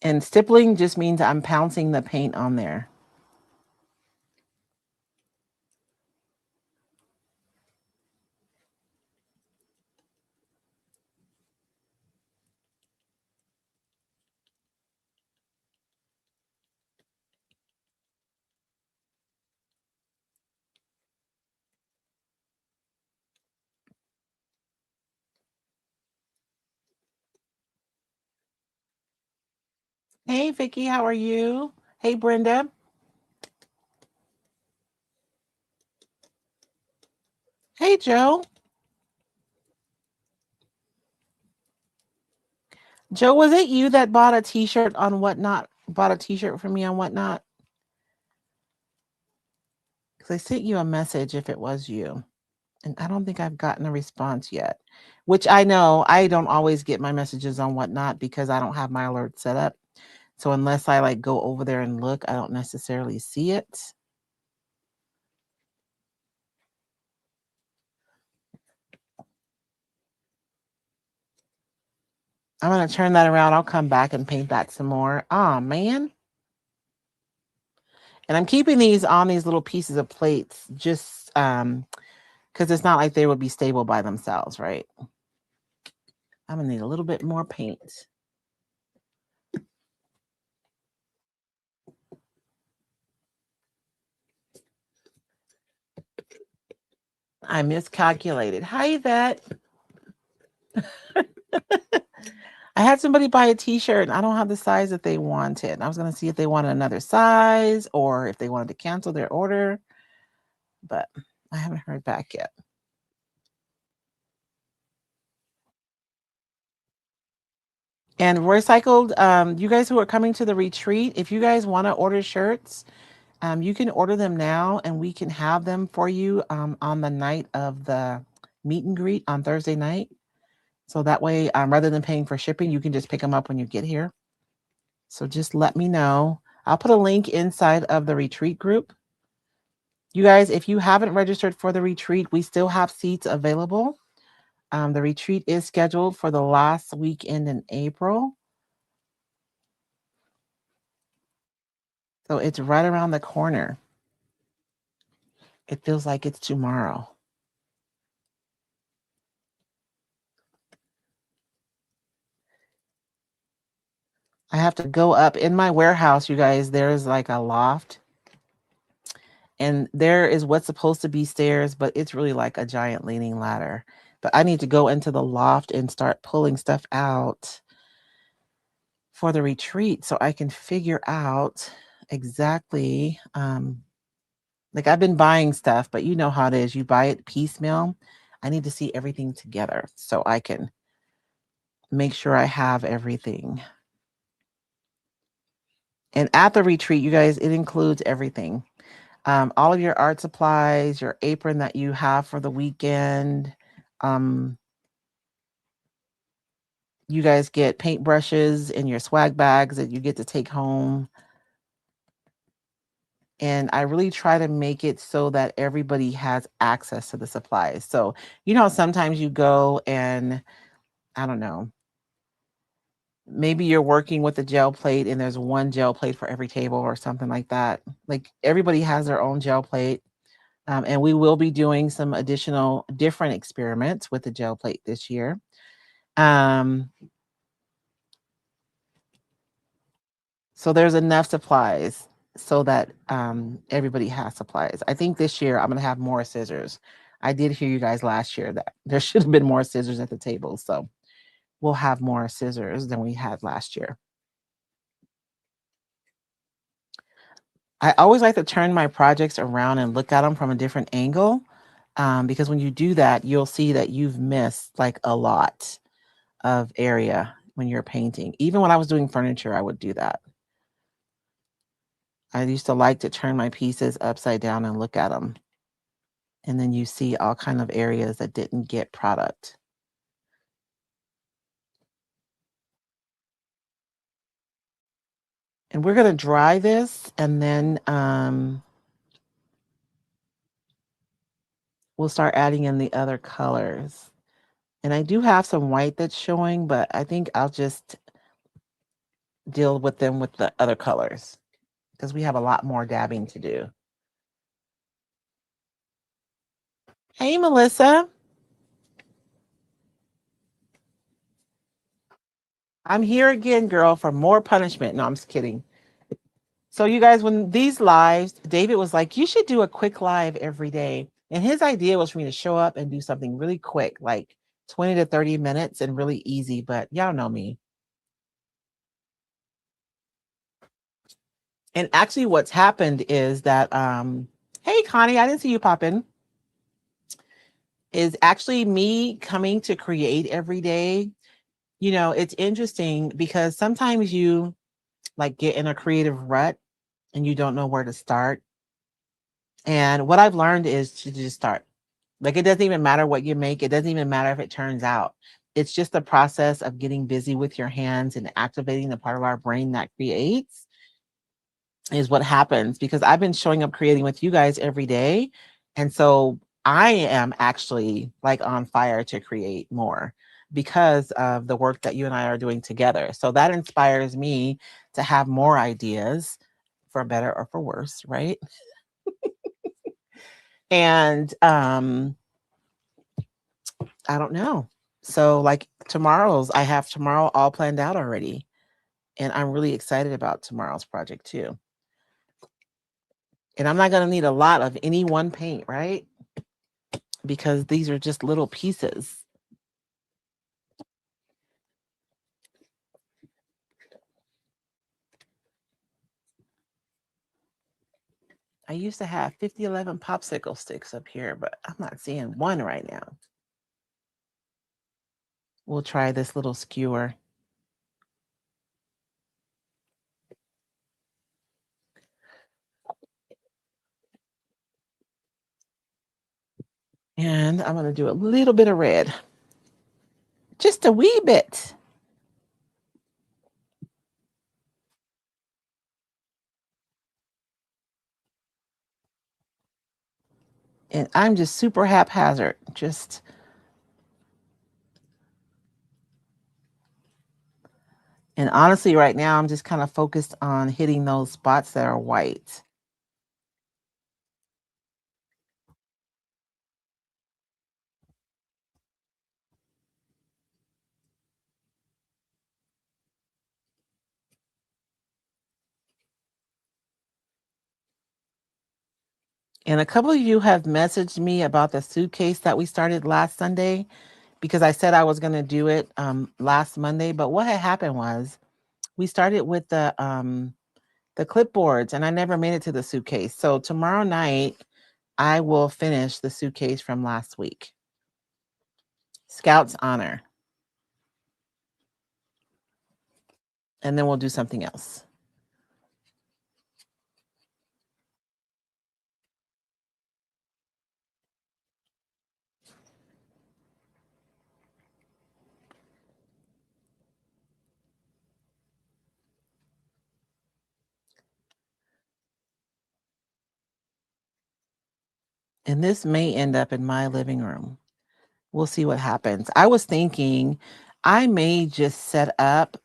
And stippling just means I'm pouncing the paint on there. Hey, Vicky, how are you? Hey, Brenda. Hey, Joe. Joe, was it you that bought a t-shirt on Whatnot? Bought a t-shirt for me on Whatnot? Because I sent you a message if it was you. And I don't think I've gotten a response yet, which I know I don't always get my messages on whatnot because I don't have my alert set up. So unless I like go over there and look, I don't necessarily see it. I'm going to turn that around. I'll come back and paint that some more. Oh, man. And I'm keeping these on these little pieces of plates just because it's not like they would be stable by themselves, right? I'm going to need a little bit more paint. I miscalculated. Hi, Yvette. I had somebody buy a t-shirt and I don't have the size that they wanted. I was going to see if they wanted another size or if they wanted to cancel their order, but I haven't heard back yet. And recycled, you guys who are coming to the retreat, if you guys want to order shirts, you can order them now and we can have them for you on the night of the meet and greet on Thursday night. So that way, rather than paying for shipping, you can just pick them up when you get here. So just let me know. I'll put a link inside of the retreat group. You guys, if you haven't registered for the retreat, we still have seats available. The retreat is scheduled for the last weekend in April. So it's right around the corner. It feels like it's tomorrow. I have to go up in my warehouse, you guys. There's like a loft. And there is what's supposed to be stairs, but it's really like a giant leaning ladder. But I need to go into the loft and start pulling stuff out for the retreat so I can figure out exactly like I've been buying stuff, but you know how it is. You buy it piecemeal. I need to see everything together so I can make sure I have everything. And at the retreat, you guys, it includes everything. All of your art supplies, your apron that you have for the weekend. You guys get paintbrushes in your swag bags that you get to take home. And I really try to make it so that everybody has access to the supplies. So, you know, sometimes you go and I don't know, maybe you're working with a gel plate and there's one gel plate for every table or something like that. Like everybody has their own gel plate. And we will be doing some additional different experiments with the gel plate this year. So there's enough supplies so that everybody has supplies. I think this year I'm going to have more scissors. I did hear you guys last year that there should have been more scissors at the table. So we'll have more scissors than we had last year. I always like to turn my projects around and look at them from a different angle because when you do that, you'll see that you've missed like a lot of area when you're painting. Even when I was doing furniture, I would do that. I used to like to turn my pieces upside down and look at them. And then you see all kind of areas that didn't get product. And we're going to dry this and then we'll start adding in the other colors. And I do have some white that's showing, but I think I'll just deal with them with the other colors because we have a lot more dabbing to do. Hey, Melissa. I'm here again, girl, for more punishment. No, I'm just kidding. So, you guys, when these lives, David was like, you should do a quick live every day. And his idea was for me to show up and do something really quick, like 20 to 30 minutes and really easy. But y'all know me. And actually, what's happened is that, hey, Connie, I didn't see you pop in, is actually me coming to create every day. You know, it's interesting because sometimes you like get in a creative rut and you don't know where to start. And what I've learned is to just start. Like, it doesn't even matter what you make, it doesn't even matter if it turns out. It's just the process of getting busy with your hands and activating the part of our brain that creates is what happens, because I've been showing up creating with you guys every day. And so I am actually like on fire to create more because of the work that you and I are doing together. So that inspires me to have more ideas, for better or for worse, right? And I don't know. So like I have tomorrow all planned out already. And I'm really excited about tomorrow's project too. And I'm not going to need a lot of any one paint, right? Because these are just little pieces. I used to have 5011 popsicle sticks up here, but I'm not seeing one right now. We'll try this little skewer. And I'm going to do a little bit of red. Just a wee bit. And I'm just super haphazard. And honestly, right now, I'm just kind of focused on hitting those spots that are white. And a couple of you have messaged me about the suitcase that we started last Sunday, because I said I was going to do it last Monday. But what had happened was we started with the clipboards and I never made it to the suitcase. So tomorrow night, I will finish the suitcase from last week. Scout's honor. And then we'll do something else. And this may end up in my living room. We'll see what happens. I was thinking I may just set up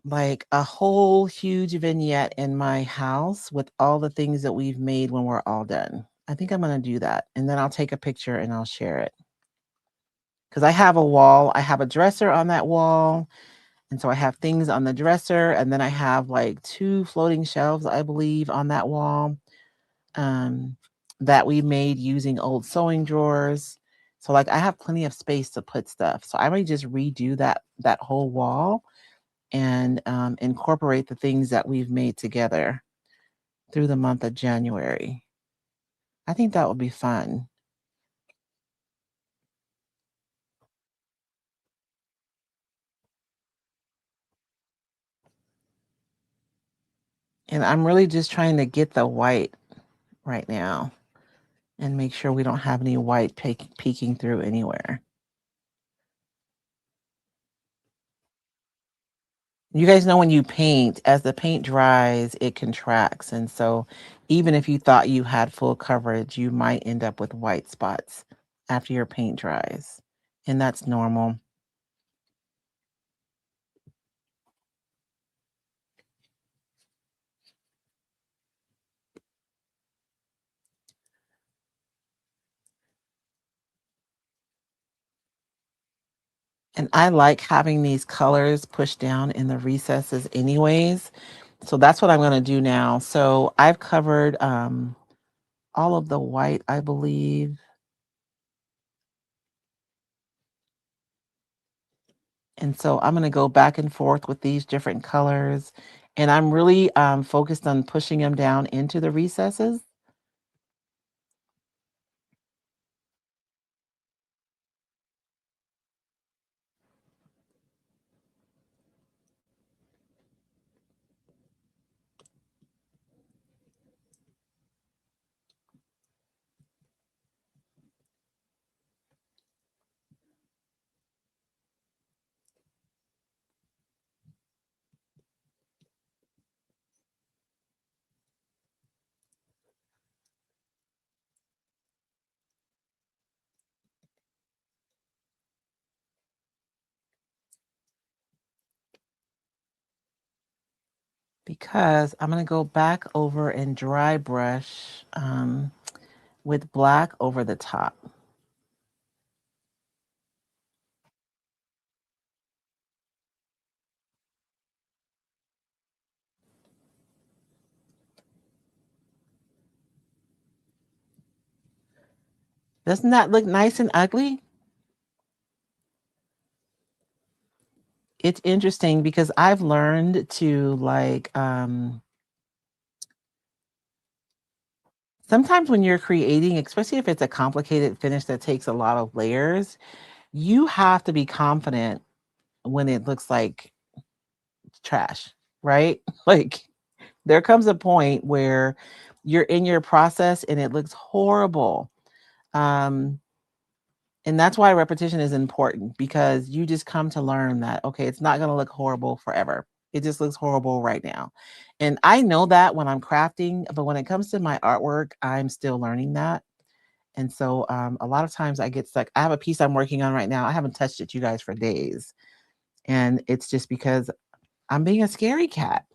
like a whole huge vignette in my house with all the things that we've made when we're all done. I think I'm going to do that. And then I'll take a picture and I'll share it. Because I have a wall, I have a dresser on that wall. And so I have things on the dresser. And then I have like 2 floating shelves, I believe, on that wall um, that we made using old sewing drawers. So like I have plenty of space to put stuff. So I may just redo that whole wall and incorporate the things that we've made together through the month of January. I think that would be fun. And I'm really just trying to get the white right now and make sure we don't have any white peeking through anywhere. You guys know when you paint, as the paint dries, it contracts. And so even if you thought you had full coverage, you might end up with white spots after your paint dries. And that's normal. And I like having these colors pushed down in the recesses anyways. So that's what I'm going to do now. So I've covered all of the white, I believe. And so I'm going to go back and forth with these different colors. And I'm really focused on pushing them down into the recesses. because I'm going to go back over and dry brush with black over the top. Doesn't that look nice and ugly? It's interesting because I've learned to sometimes when you're creating, especially if it's a complicated finish that takes a lot of layers, you have to be confident when it looks like trash, right? Like there comes a point where you're in your process and it looks horrible. Um, and that's why repetition is important because you just come to learn that, okay, it's not going to look horrible forever. It just looks horrible right now. And I know that when I'm crafting, but when it comes to my artwork, I'm still learning that. And so a lot of times I get stuck. I have a piece I'm working on right now. I haven't touched it, you guys, for days. And it's just because I'm being a scary cat.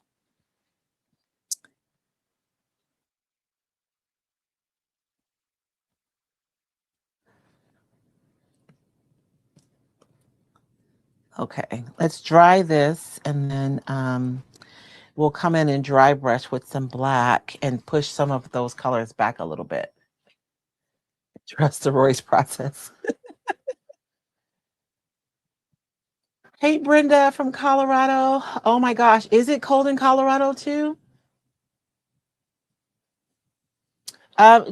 Okay, let's dry this and then we'll come in and dry brush with some black and push some of those colors back a little bit. Trust the Royce process. Hey, Brenda from Colorado. Oh my gosh, is it cold in Colorado too?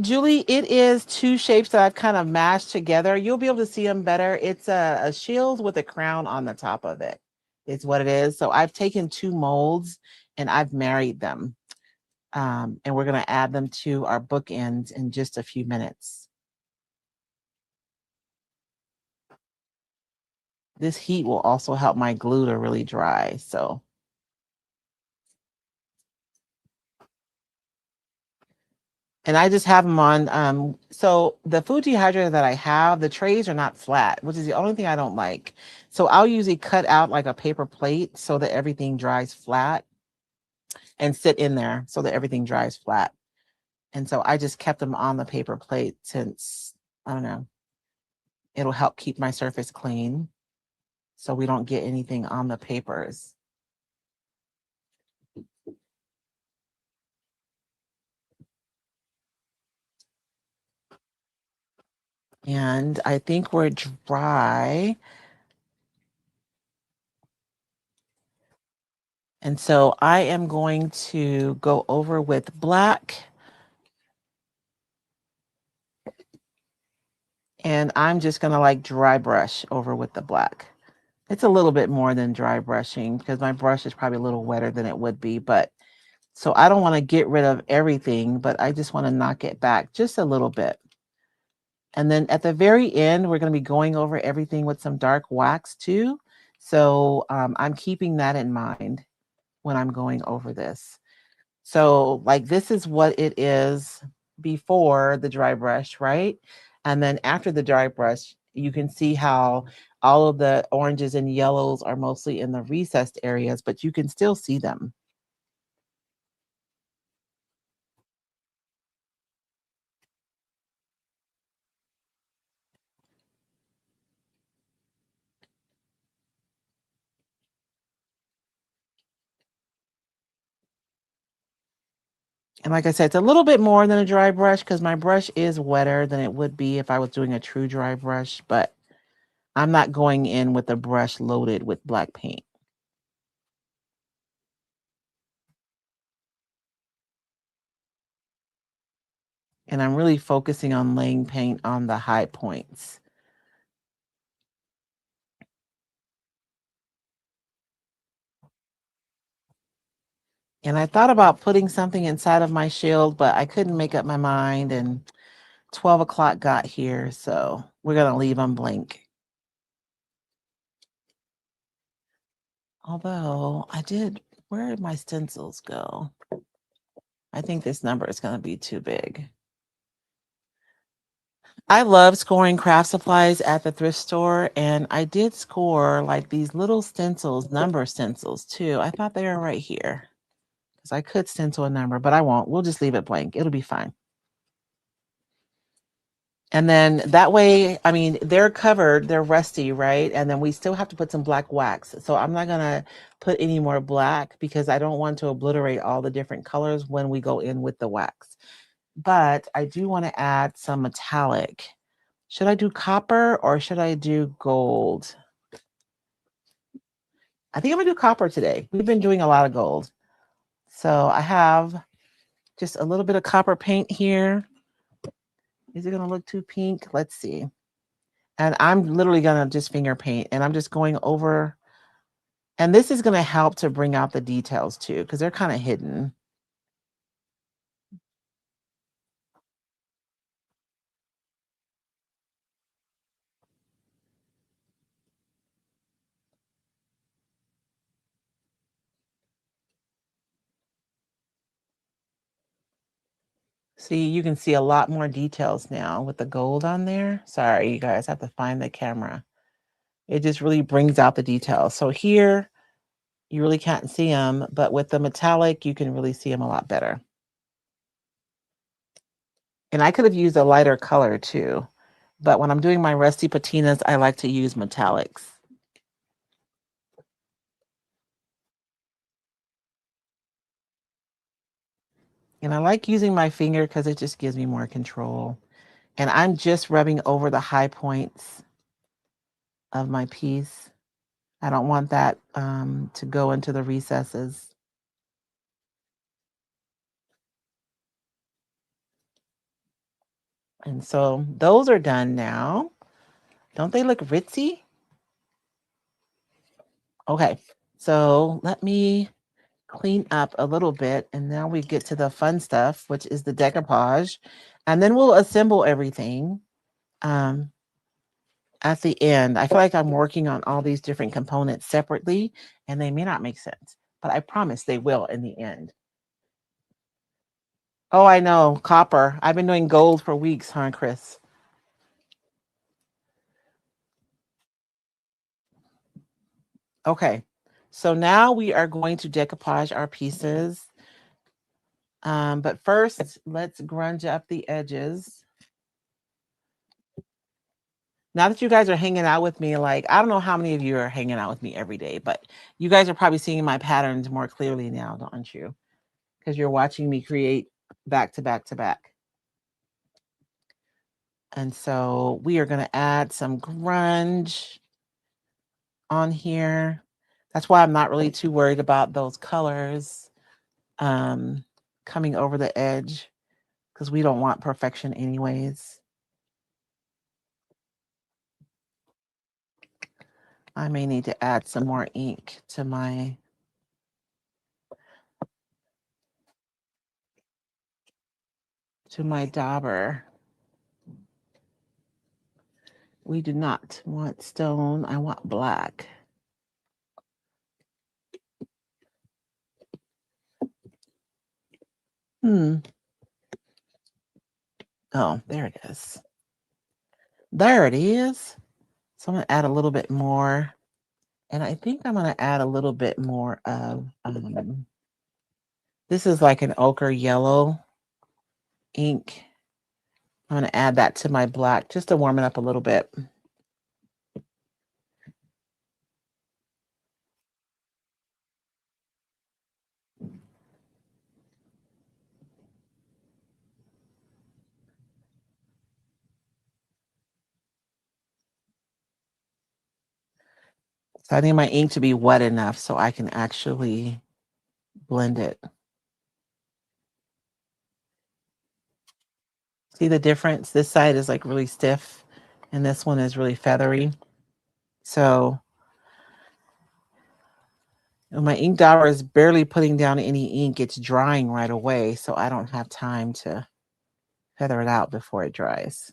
Julie, it is two shapes that I've kind of mashed together. You'll be able to see them better. It's a shield with a crown on the top of it. It's what it is. So I've taken two molds and I've married them. And we're going to add them to our bookends in just a few minutes. This heat will also help my glue to really dry. So, and I just have them on. So the food dehydrator that I have, the trays are not flat, which is the only thing I don't like. So I'll usually cut out like a paper plate so that everything dries flat and sit in there so that everything dries flat. And so I just kept them on the paper plate since, I don't know, it'll help keep my surface clean so we don't get anything on the papers. And I think we're dry. And so I am going to go over with black. And I'm just going to like dry brush over with the black. It's a little bit more than dry brushing because my brush is probably a little wetter than it would be. But so I don't want to get rid of everything, but I just want to knock it back just a little bit. And then at the very end, we're going to be going over everything with some dark wax too. So I'm keeping that in mind when I'm going over this. So like this is what it is before the dry brush, right? And then after the dry brush, you can see how all of the oranges and yellows are mostly in the recessed areas, but you can still see them. And like I said, it's a little bit more than a dry brush because my brush is wetter than it would be if I was doing a true dry brush, but I'm not going in with a brush loaded with black paint. And I'm really focusing on laying paint on the high points. And I thought about putting something inside of my shield, but I couldn't make up my mind. And 12 o'clock got here, so we're going to leave them blank. Although where did my stencils go? I think this number is going to be too big. I love scoring craft supplies at the thrift store, and I did score like these little stencils, number stencils too. I thought they were right here. because I could stencil a number, but I won't. We'll just leave it blank. It'll be fine. And then that way, I mean, they're covered, they're rusty, right? And then we still have to put some black wax. So I'm not gonna put any more black because I don't want to obliterate all the different colors when we go in with the wax. But I do want to add some metallic. Should I do copper or should I do gold? I think I'm gonna do copper today. We've been doing a lot of gold. So I have just a little bit of copper paint here. Is it gonna look too pink? Let's see. And I'm literally gonna just finger paint and I'm just going over. And this is gonna help to bring out the details too, because they're kind of hidden. See, you can see a lot more details now with the gold on there. Sorry, you guys, I have to find the camera. It just really brings out the details. So here, you really can't see them, but with the metallic, you can really see them a lot better. And I could have used a lighter color too, but when I'm doing my rusty patinas, I like to use metallics. And I like using my finger because it just gives me more control. And I'm just rubbing over the high points of my piece. I don't want that to go into the recesses. And so those are done now. Don't they look ritzy? Okay, so let me clean up a little bit. And now we get to the fun stuff, which is the decoupage. And then we'll assemble everything um, at the end. I feel like I'm working on all these different components separately, and they may not make sense, but I promise they will in the end. Oh, I know, copper. I've been doing gold for weeks, huh, Chris? Okay, so now we are going to decoupage our pieces. But first, let's grunge up the edges. Now that you guys are hanging out with me, like, I don't know how many of you are hanging out with me every day, but you guys are probably seeing my patterns more clearly now, don't you? Because you're watching me create back to back to back. And so we are going to add some grunge on here. That's why I'm not really too worried about those colors coming over the edge because we don't want perfection anyways. I may need to add some more ink to my dauber. We do not want stone. I want black. Hmm. Oh, there it is. There it is. So I'm going to add a little bit more. And I think I'm going to add a little bit more of, this is like an ochre yellow ink. I'm going to add that to my black just to warm it up a little bit. So I need my ink to be wet enough so I can actually blend it. See the difference? This side is like really stiff and this one is really feathery. So my ink dauber is barely putting down any ink. It's drying right away. So I don't have time to feather it out before it dries.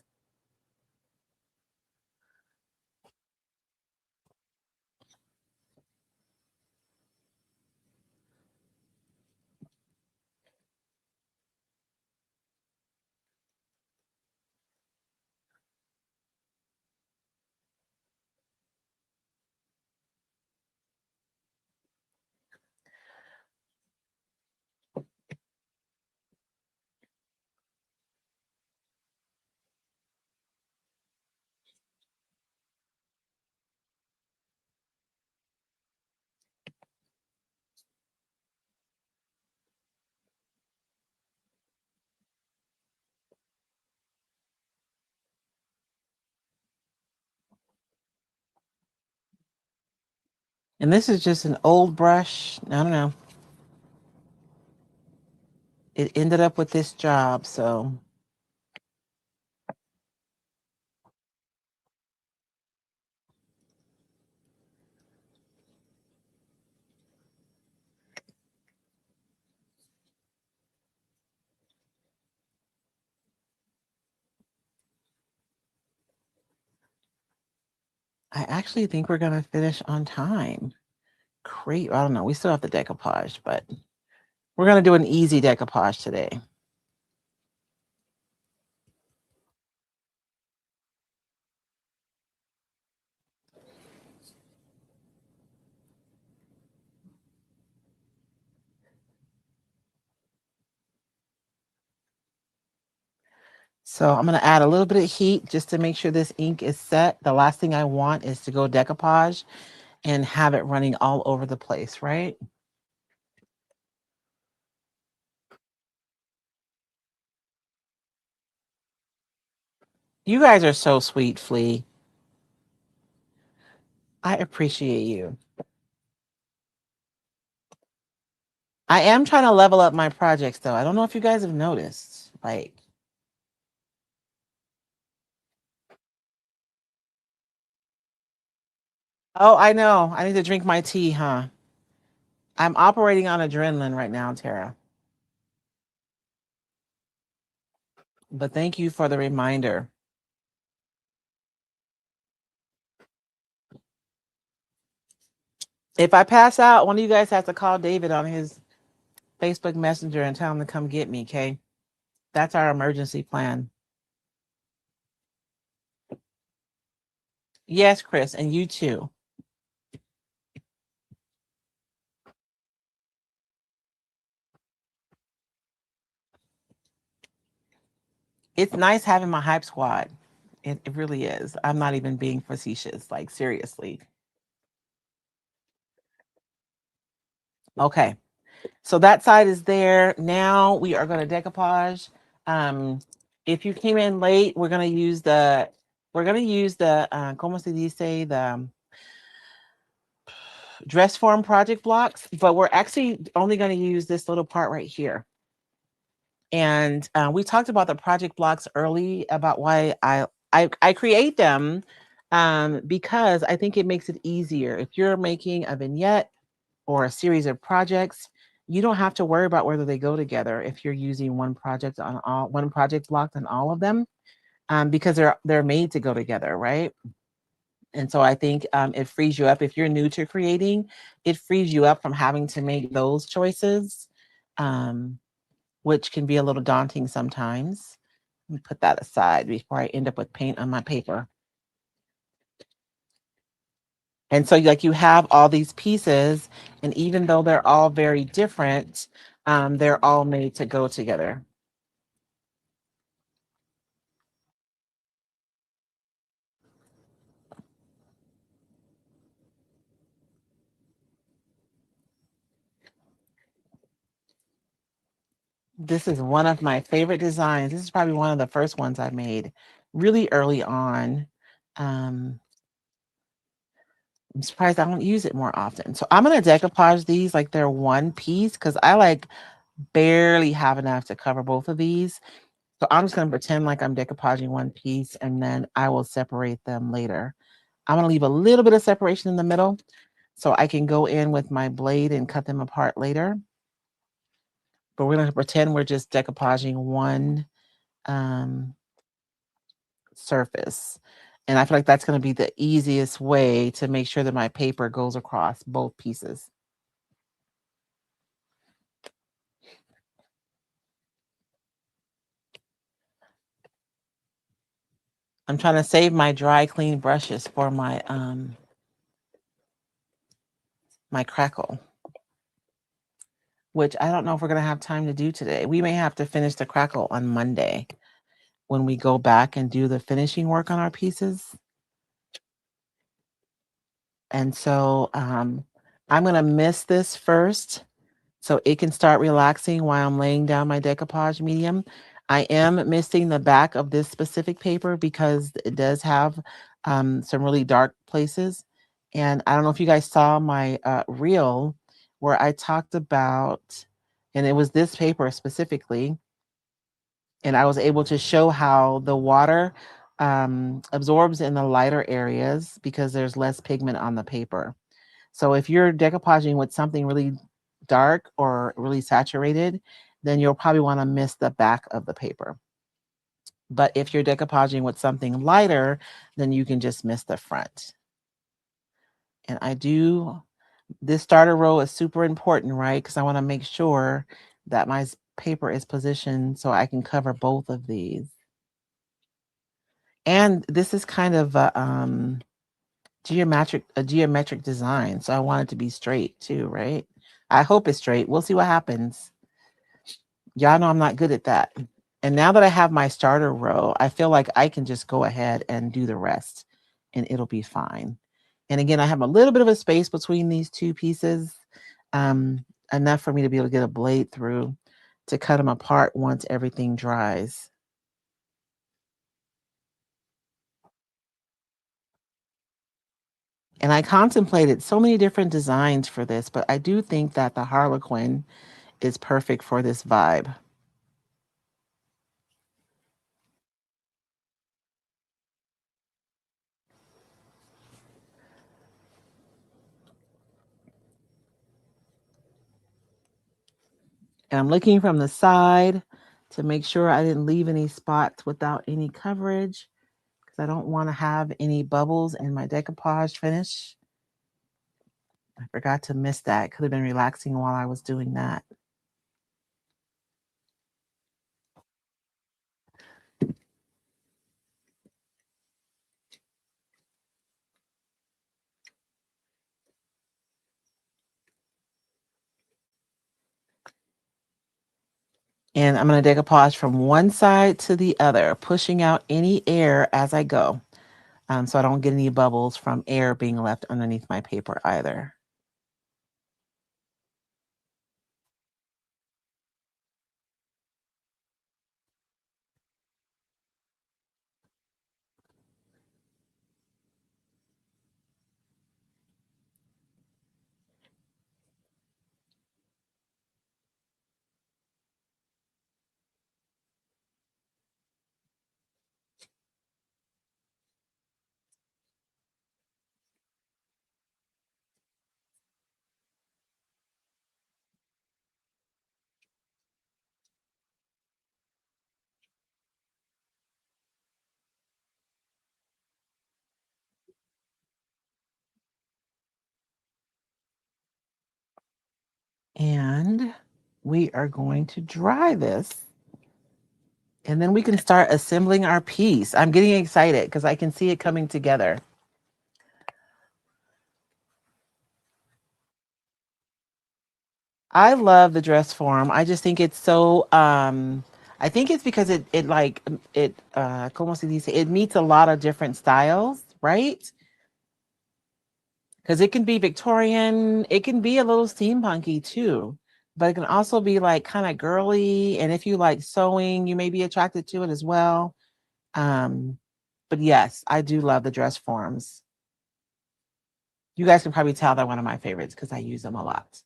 And this is just an old brush. I don't know. It ended up with this job, so I actually think we're gonna finish on time. Great. I don't know. We still have the decoupage, but we're gonna do an easy decoupage today. So I'm gonna add a little bit of heat just to make sure this ink is set. The last thing I want is to go decoupage and have it running all over the place, right? You guys are so sweet, Flea. I appreciate you. I am trying to level up my projects though. I don't know if you guys have noticed. Like, oh, I know. I need to drink my tea, huh? I'm operating on adrenaline right now, Tara. But thank you for the reminder. If I pass out, one of you guys has to call David on his Facebook Messenger and tell him to come get me, okay? That's our emergency plan. Yes, Chris, and you too. It's nice having my hype squad. It really is. I'm not even being facetious, like seriously. Okay. So that side is there. Now we are going to decoupage. Um, if you came in late, we're gonna use the como se dice, the dress form project blocks, but we're actually only going to use this little part right here. And we talked about the project blocks early about why I create them, because I think it makes it easier. If you're making a vignette or a series of projects, you don't have to worry about whether they go together if you're using one project block on all of them, because they're made to go together, right? And so I think it frees you up. If you're new to creating, it frees you up from having to make those choices, um, which can be a little daunting sometimes. Let me put that aside before I end up with paint on my paper. And so, like, you have all these pieces, and even though they're all very different, they're all made to go together. This is one of my favorite designs. This is probably one of the first ones I made really early on. Um, I'm surprised I don't use it more often. So I'm gonna decoupage these like they're one piece because I like barely have enough to cover both of these. So I'm just gonna pretend like I'm decoupaging one piece and then I will separate them later. I'm gonna leave a little bit of separation in the middle so I can go in with my blade and cut them apart later. But we're gonna pretend we're just decoupaging one um, surface. And I feel like that's gonna be the easiest way to make sure that my paper goes across both pieces. I'm trying to save my dry clean brushes for my crackle, which I don't know if we're gonna have time to do today. We may have to finish the crackle on Monday when we go back and do the finishing work on our pieces. And so I'm gonna miss this first so it can start relaxing while I'm laying down my decoupage medium. I am missing the back of this specific paper because it does have some really dark places. And I don't know if you guys saw my reel where I talked about, and it was this paper specifically, and I was able to show how the water absorbs in the lighter areas because there's less pigment on the paper. So if you're decoupaging with something really dark or really saturated, then you'll probably want to miss the back of the paper. But if you're decoupaging with something lighter, then you can just miss the front. And this starter row is super important, right? Because I want to make sure that my paper is positioned so I can cover both of these. And this is kind of a geometric design. So I want it to be straight too, right? I hope it's straight. We'll see what happens. Y'all know I'm not good at that. And now that I have my starter row, I feel like I can just go ahead and do the rest and it'll be fine. And again, I have a little bit of a space between these two pieces, enough for me to be able to get a blade through to cut them apart once everything dries. And I contemplated so many different designs for this, but I do think that the Harlequin is perfect for this vibe. And I'm looking from the side to make sure I didn't leave any spots without any coverage because I don't want to have any bubbles in my decoupage finish. I forgot to miss that. Could have been relaxing while I was doing that. And I'm going to decoupage from one side to the other, pushing out any air as I go. So I don't get any bubbles from air being left underneath my paper either. And we are going to dry this. And then we can start assembling our piece. I'm getting excited because I can see it coming together. I love the dress form. I just think it's so I think it's because it like it como se dice, it meets a lot of different styles, right? Because it can be Victorian, it can be a little steampunky too, but it can also be like kind of girly. And if you like sewing, you may be attracted to it as well. Um, but yes, I do love the dress forms. You guys can probably tell they're one of my favorites because I use them a lot.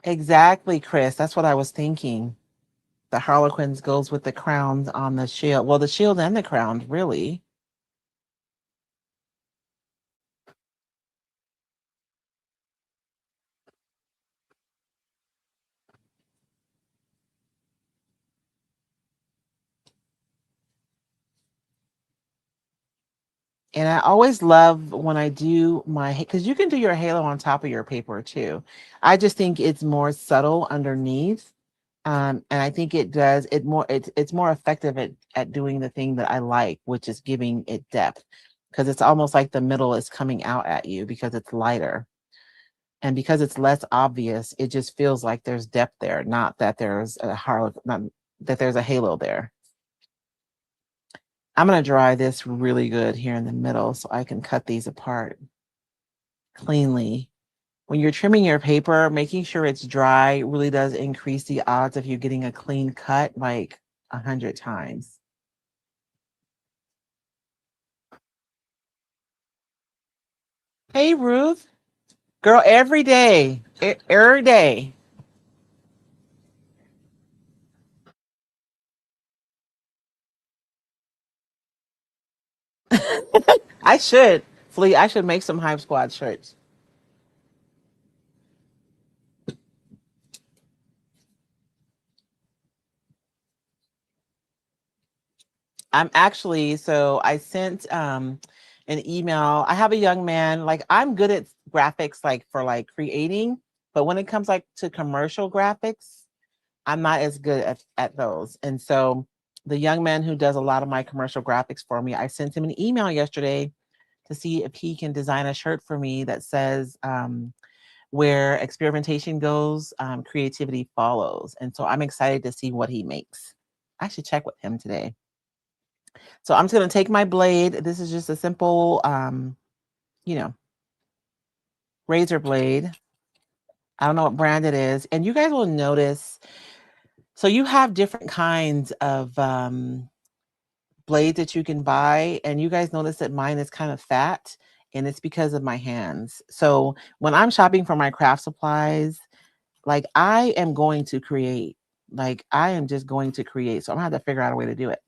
Exactly, Chris. That's what I was thinking. The Harlequins goes with the crowns on the shield. Well, the shield and the crown, really. And I always love when I do my, because you can do your halo on top of your paper too. I just think it's more subtle underneath. And I think it's more effective at doing the thing that I like, which is giving it depth. Because it's almost like the middle is coming out at you because it's lighter. And because it's less obvious, it just feels like there's depth there, not that there's a not that there's a halo there. I'm going to dry this really good here in the middle so I can cut these apart cleanly. When you're trimming your paper, making sure it's dry really does increase the odds of you getting a clean cut like 100 times. Hey, Ruth. Girl, every day. Every day. I should. Flea, I should make some Hype Squad shirts. I'm actually, so I sent an email. I have a young man, like I'm good at graphics like for like creating, but when it comes like to commercial graphics, I'm not as good at those. And so the young man who does a lot of my commercial graphics for me, I sent him an email yesterday to see if he can design a shirt for me that says where experimentation goes, creativity follows. And so I'm excited to see what he makes. I should check with him today. So I'm just going to take my blade. This is just a simple, you know, razor blade. I don't know what brand it is. And you guys will notice. So you have different kinds of blades that you can buy. And you guys notice that mine is kind of fat. And it's because of my hands. So when I'm shopping for my craft supplies, like I am going to create. Like I am just going to create. So I'm going to have to figure out a way to do it.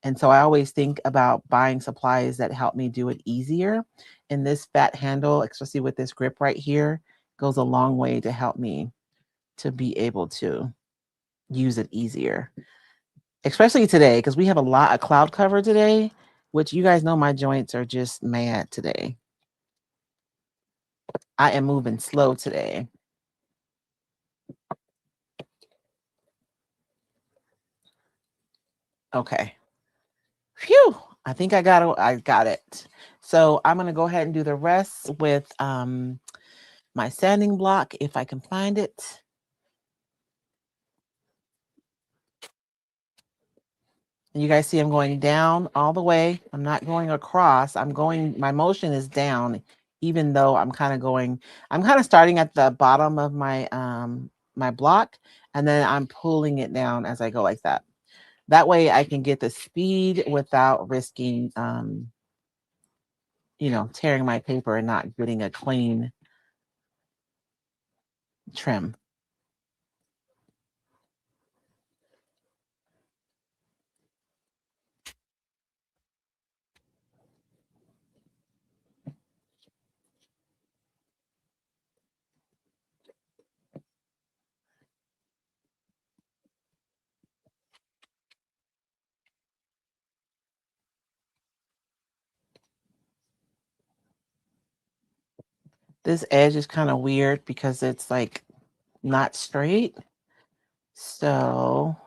And so I always think about buying supplies that help me do it easier. And this fat handle, especially with this grip right here, goes a long way to help me to be able to use it easier. Especially today, because we have a lot of cloud cover today, which you guys know my joints are just mad today. I am moving slow today. Okay. Phew. I think I got it. So I'm gonna go ahead and do the rest with my sanding block if I can find it. You guys see I'm going down all the way. I'm not going across. I'm going, my motion is down, even though I'm kind of starting at the bottom of my block, and then I'm pulling it down as I go like that. That way I can get the speed without risking tearing my paper and not getting a clean trim. This edge is kind of weird because it's like not straight. So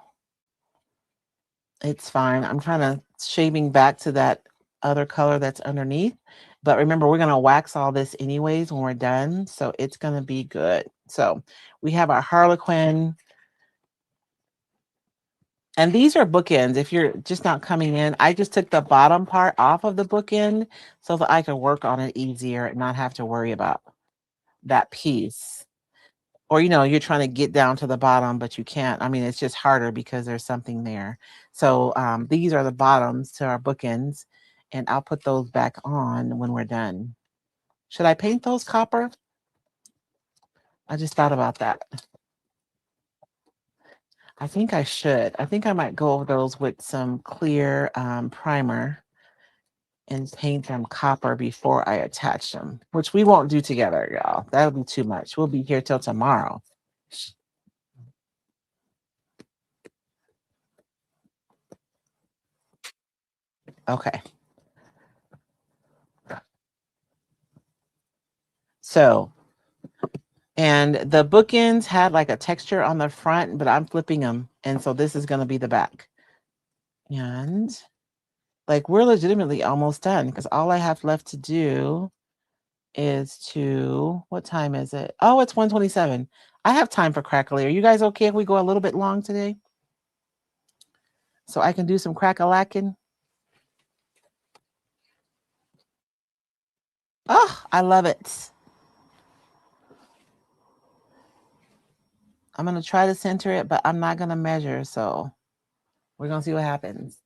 it's fine. I'm kind of shaving back to that other color that's underneath. But remember, we're going to wax all this anyways when we're done. So it's going to be good. So we have our Harlequin. And these are bookends. If you're just not coming in, I just took the bottom part off of the bookend so that I could work on it easier and not have to worry about that piece. Or you're trying to get down to the bottom but you can't. I mean, it's just harder because there's something there. So these are the bottoms to our bookends, and I'll put those back on when we're done. Should I paint those copper? I just thought about that. I think I should. I think I might go over those with some clear primer and paint them copper before I attach them, which we won't do together, y'all. That'll be too much. We'll be here till tomorrow. Okay. So, and the bookends had like a texture on the front, but I'm flipping them. And so this is going to be the back. And like we're legitimately almost done because all I have left to do is what time is it? Oh, it's 1:27. I have time for crackle. Are you guys okay if we go a little bit long today? So I can do some crack-a-lacking? Oh, I love it. I'm going to try to center it, but I'm not going to measure. So we're going to see what happens.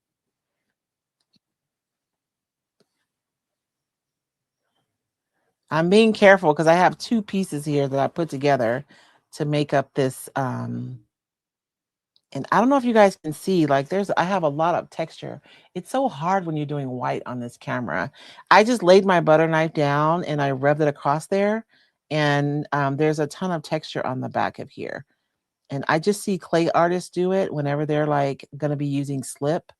I'm being careful because I have two pieces here that I put together to make up this. And I don't know if you guys can see, like I have a lot of texture. It's so hard when you're doing white on this camera. I just laid my butter knife down and I rubbed it across there. And there's a ton of texture on the back of here. And I just see clay artists do it whenever they're like going to be using slip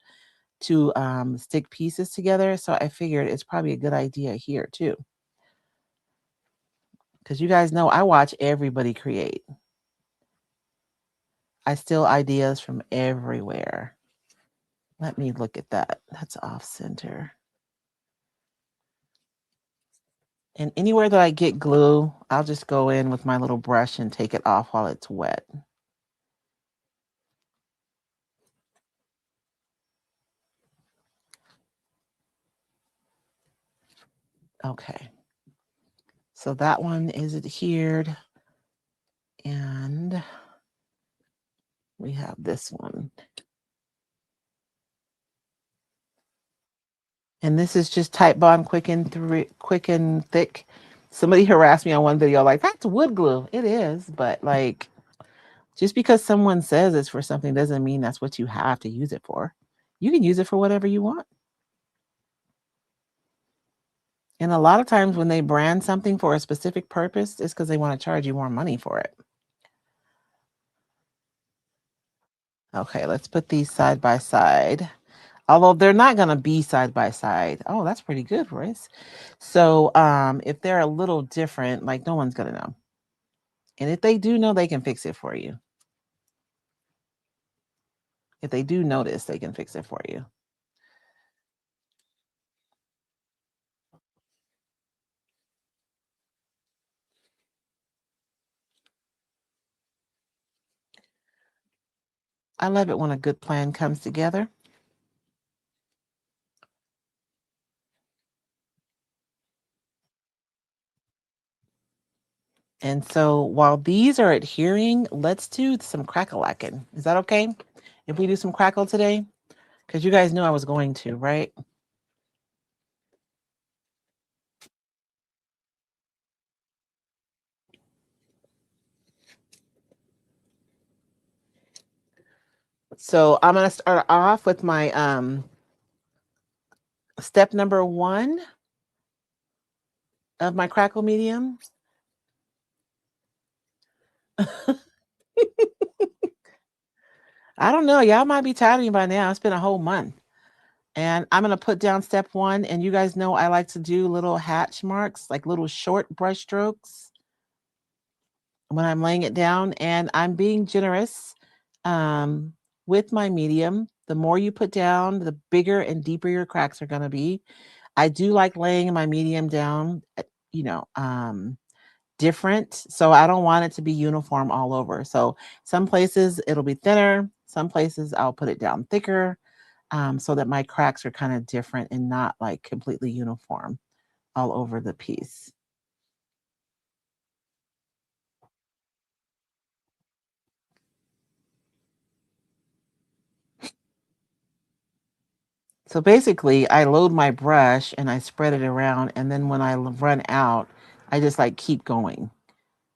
to stick pieces together. So I figured it's probably a good idea here too. Because you guys know I watch everybody create. I steal ideas from everywhere. Let me look at that. That's off center. And anywhere that I get glue, I'll just go in with my little brush and take it off while it's wet. Okay. So that one is adhered. And we have this one. And this is just Type Bond quick and thick. Somebody harassed me on one video like, that's wood glue. It is, but like, just because someone says it's for something doesn't mean that's what you have to use it for. You can use it for whatever you want. And a lot of times when they brand something for a specific purpose, it's because they want to charge you more money for it. Okay, let's put these side by side. Although they're not going to be side by side. Oh, that's pretty good, Royce. So if they're a little different, like no one's going to know. And if they do know, they can fix it for you. If they do notice, they can fix it for you. I love it when a good plan comes together. And so while these are adhering, let's do some crackle-lacking. Is that okay? If we do some crackle today? Because you guys knew I was going to, right? So I'm going to start off with my step number 1 of my crackle medium. I don't know. Y'all might be tired of me by now. It's been a whole month. And I'm going to put down step 1. And you guys know I like to do little hatch marks, like little short brush strokes when I'm laying it down. And I'm being generous with my medium. The more you put down, the bigger and deeper your cracks are going to be. I do like laying my medium down, you know, different. So I don't want it to be uniform all over. So some places it'll be thinner. Some places I'll put it down thicker, so that my cracks are kind of different and not like completely uniform all over the piece. So basically, I load my brush and I spread it around. And then when I run out, I just like keep going.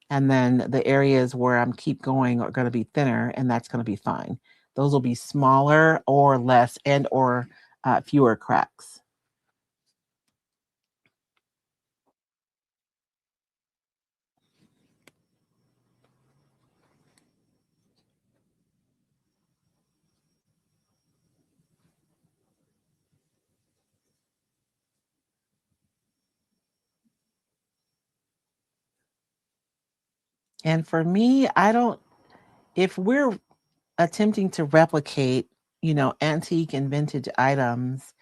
And then the areas where I'm keep going are going to be thinner, and that's going to be fine. Those will be smaller or less and or fewer cracks. And for me, I don't, if we're attempting to replicate, antique and vintage items,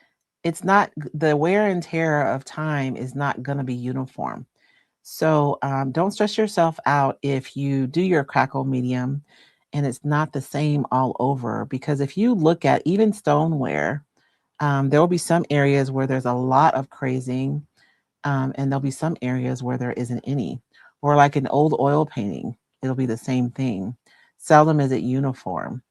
it's not, the wear and tear of time is not going to be uniform. So don't stress yourself out if you do your crackle medium and it's not the same all over. Because if you look at even stoneware, there will be some areas where there's a lot of crazing, and there'll be some areas where there isn't any. Or like an old oil painting, it'll be the same thing. Seldom is it uniform.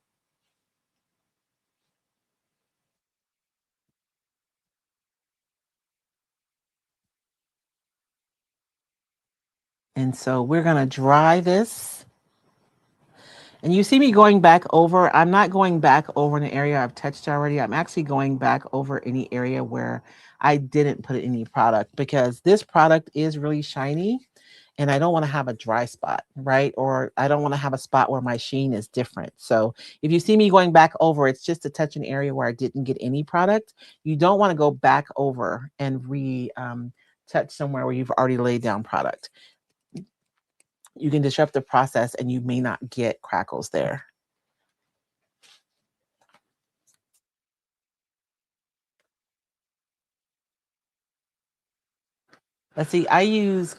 And so we're going to dry this. And you see me going back over. I'm not going back over an area I've touched already. I'm actually going back over any area where I didn't put any product, because this product is really shiny and I don't want to have a dry spot, right? Or I don't want to have a spot where my sheen is different. So if you see me going back over, it's just to touch an area where I didn't get any product. You don't want to go back over and touch somewhere where you've already laid down product. You can disrupt the process and you may not get crackles there. Let's see, I use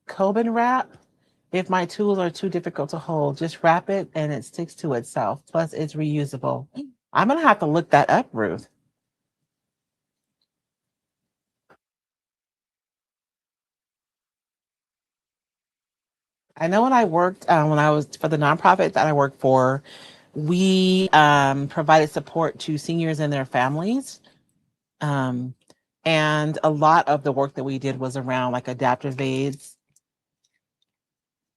Coben wrap. If my tools are too difficult to hold, just wrap it and it sticks to itself. Plus, it's reusable. I'm going to have to look that up, Ruth. I know when I worked, when I was for the nonprofit that I worked for, we provided support to seniors and their families. Um, and a lot of the work that we did was around like adaptive aids.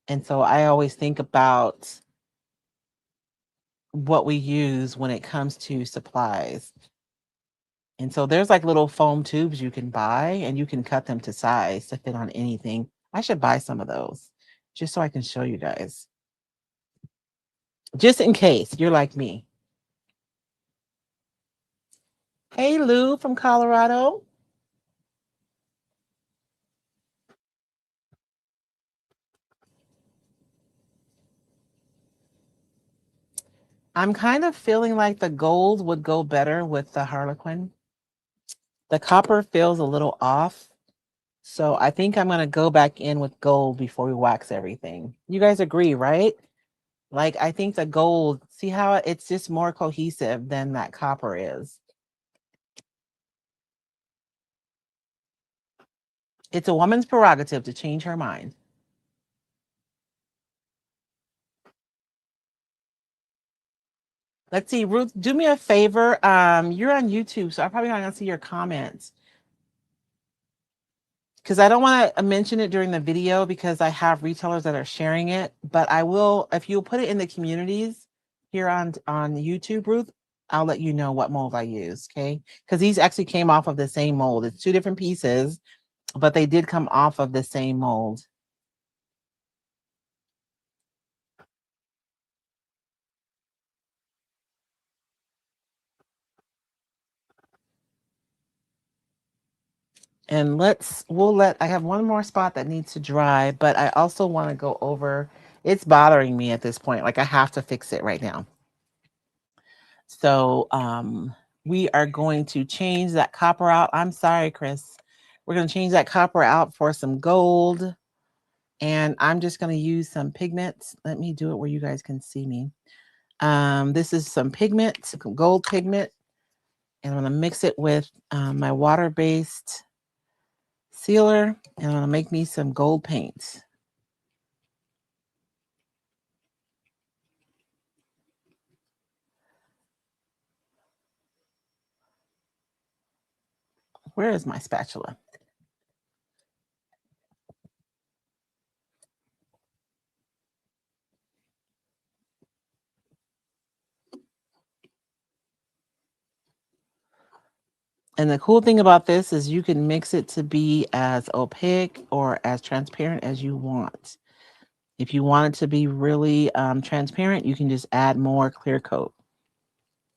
And so I always think about what we use when it comes to supplies. And so there's like little foam tubes you can buy and you can cut them to size to fit on anything. I should buy some of those just so I can show you guys. Just in case you're like me. Hey, Lou from Colorado. I'm kind of feeling like the gold would go better with the Harlequin. The copper feels a little off. So I think I'm going to go back in with gold before we wax everything. You guys agree, right? Like, I think the gold, see how it's just more cohesive than that copper is. It's a woman's prerogative to change her mind. Let's see, Ruth, do me a favor. You're on YouTube, so I'm probably not gonna see your comments because I don't want to mention it during the video because I have retailers that are sharing it. But I will, if you'll put it in the communities here on YouTube, Ruth, I'll let you know what mold I use. Okay, because these actually came off of the same mold. It's two different pieces, but they did come off of the same mold. And I have one more spot that needs to dry, but I also want to go over, it's bothering me at this point. Like I have to fix it right now. So we are going to change that copper out. I'm sorry, Chris. We're going to change that copper out for some gold. And I'm just going to use some pigments. Let me do it where you guys can see me. This is some pigment, some gold pigment. And I'm going to mix it with my water-based sealer, and I'm gonna make me some gold paints. Where is my spatula? And the cool thing about this is you can mix it to be as opaque or as transparent as you want. If you want it to be really transparent, you can just add more clear coat.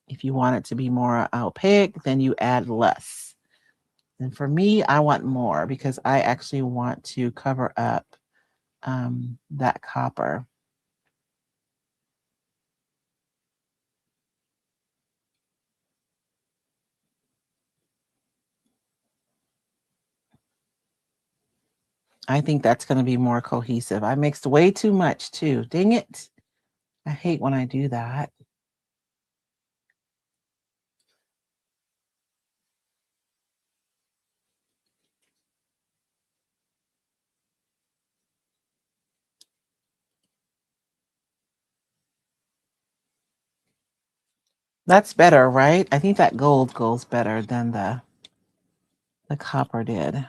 If you want it to be more opaque, then you add less. And for me, I want more because I actually want to cover up that copper. I think that's going to be more cohesive. I mixed way too much too. Dang it. I hate when I do that. That's better, right? I think that gold goes better than the copper did.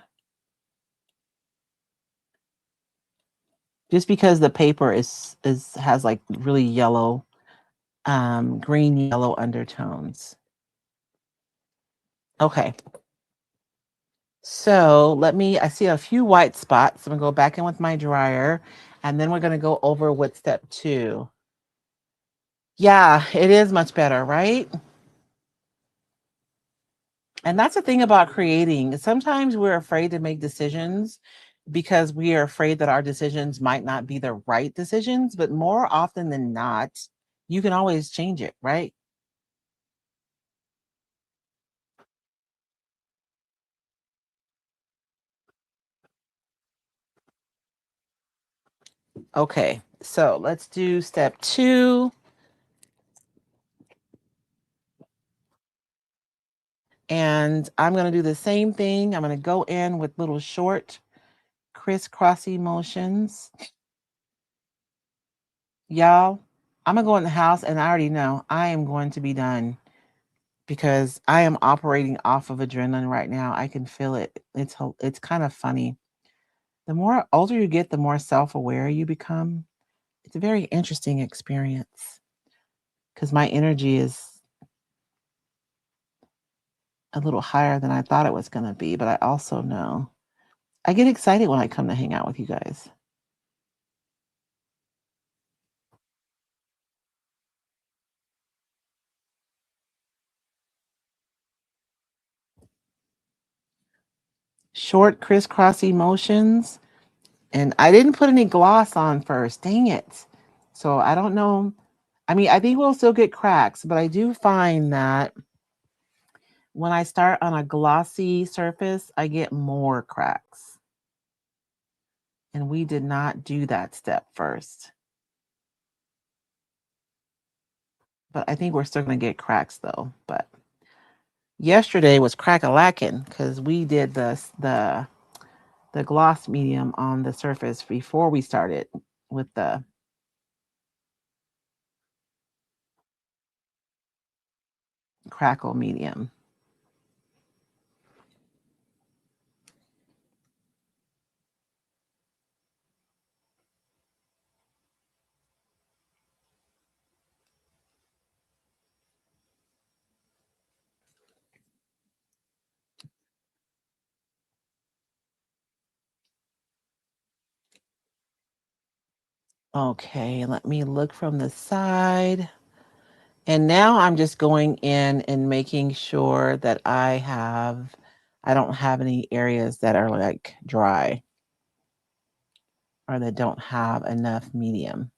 just because the paper is has like really yellow, green yellow undertones. Okay. So I see a few white spots. I'm gonna go back in with my dryer and then we're gonna go over with step 2. Yeah, it is much better, right? And that's the thing about creating. Sometimes we're afraid to make decisions because we are afraid that our decisions might not be the right decisions, but more often than not, you can always change it, right? Okay, so let's do step 2. And I'm going to do the same thing. I'm going to go in with little short crisscrossy motions. Y'all, I'm going to go in the house and I already know I am going to be done because I am operating off of adrenaline right now. I can feel it. It's kind of funny. The more older you get, the more self-aware you become. It's a very interesting experience because my energy is a little higher than I thought it was going to be, but I also know I get excited when I come to hang out with you guys. Short crisscrossy motions. And I didn't put any gloss on first. Dang it. So I don't know. I mean, I think we'll still get cracks, but I do find that when I start on a glossy surface, I get more cracks. And we did not do that step first. But I think we're still going to get cracks though. But yesterday was crack a lacking because we did the gloss medium on the surface before we started with the crackle medium. Okay, let me look from the side. And now I'm just going in and making sure that I don't have any areas that are like dry or that don't have enough medium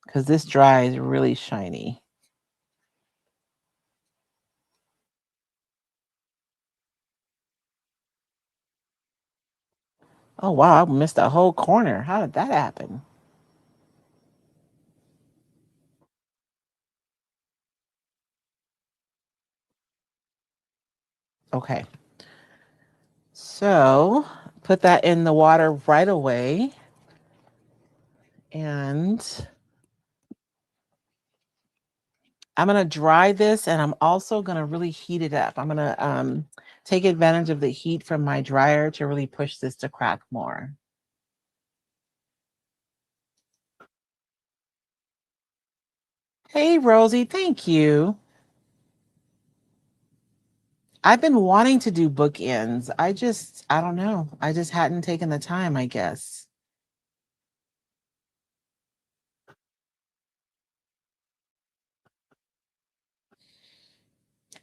because this dry is really shiny. Oh, wow, I missed a whole corner. How did that happen? Okay, so put that in the water right away. And I'm gonna dry this and I'm also gonna really heat it up. I'm gonna take advantage of the heat from my dryer to really push this to crack more. Hey Rosie, thank you. I've been wanting to do bookends. I don't know. I just hadn't taken the time, I guess.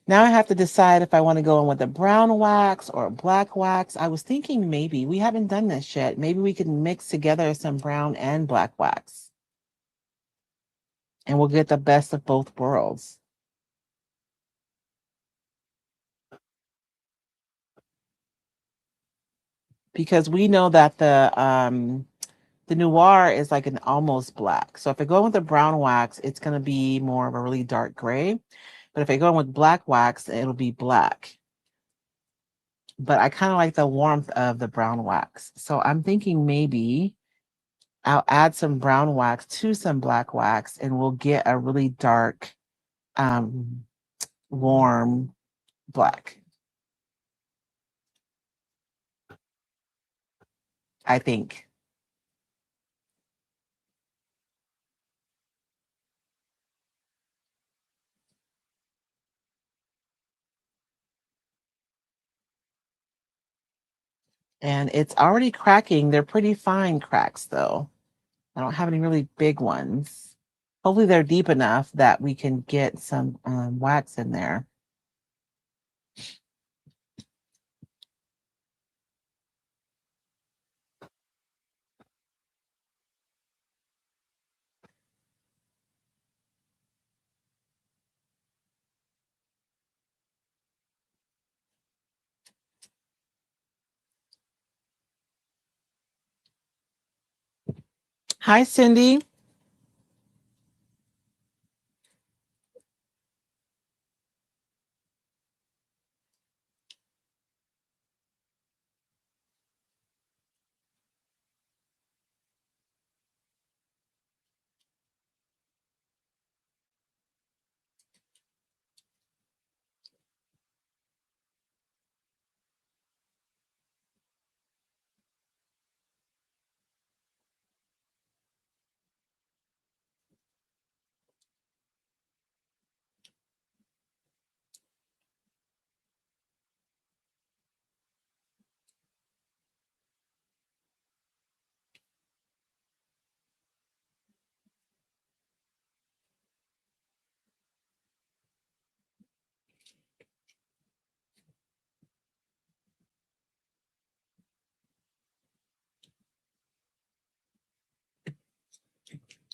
Now I have to decide if I want to go in with a brown wax or a black wax. I was thinking maybe we haven't done this yet. Maybe we could mix together some brown and black wax and we'll get the best of both worlds. Because we know that the noir is like an almost black. So if I go with the brown wax, it's going to be more of a really dark gray. But if I go in with black wax, it'll be black. But I kind of like the warmth of the brown wax. So I'm thinking maybe I'll add some brown wax to some black wax and we'll get a really dark, um, warm black. I think. And it's already cracking. They're pretty fine cracks, though. I don't have any really big ones. Hopefully, they're deep enough that we can get some wax in there. Hi, Cindy.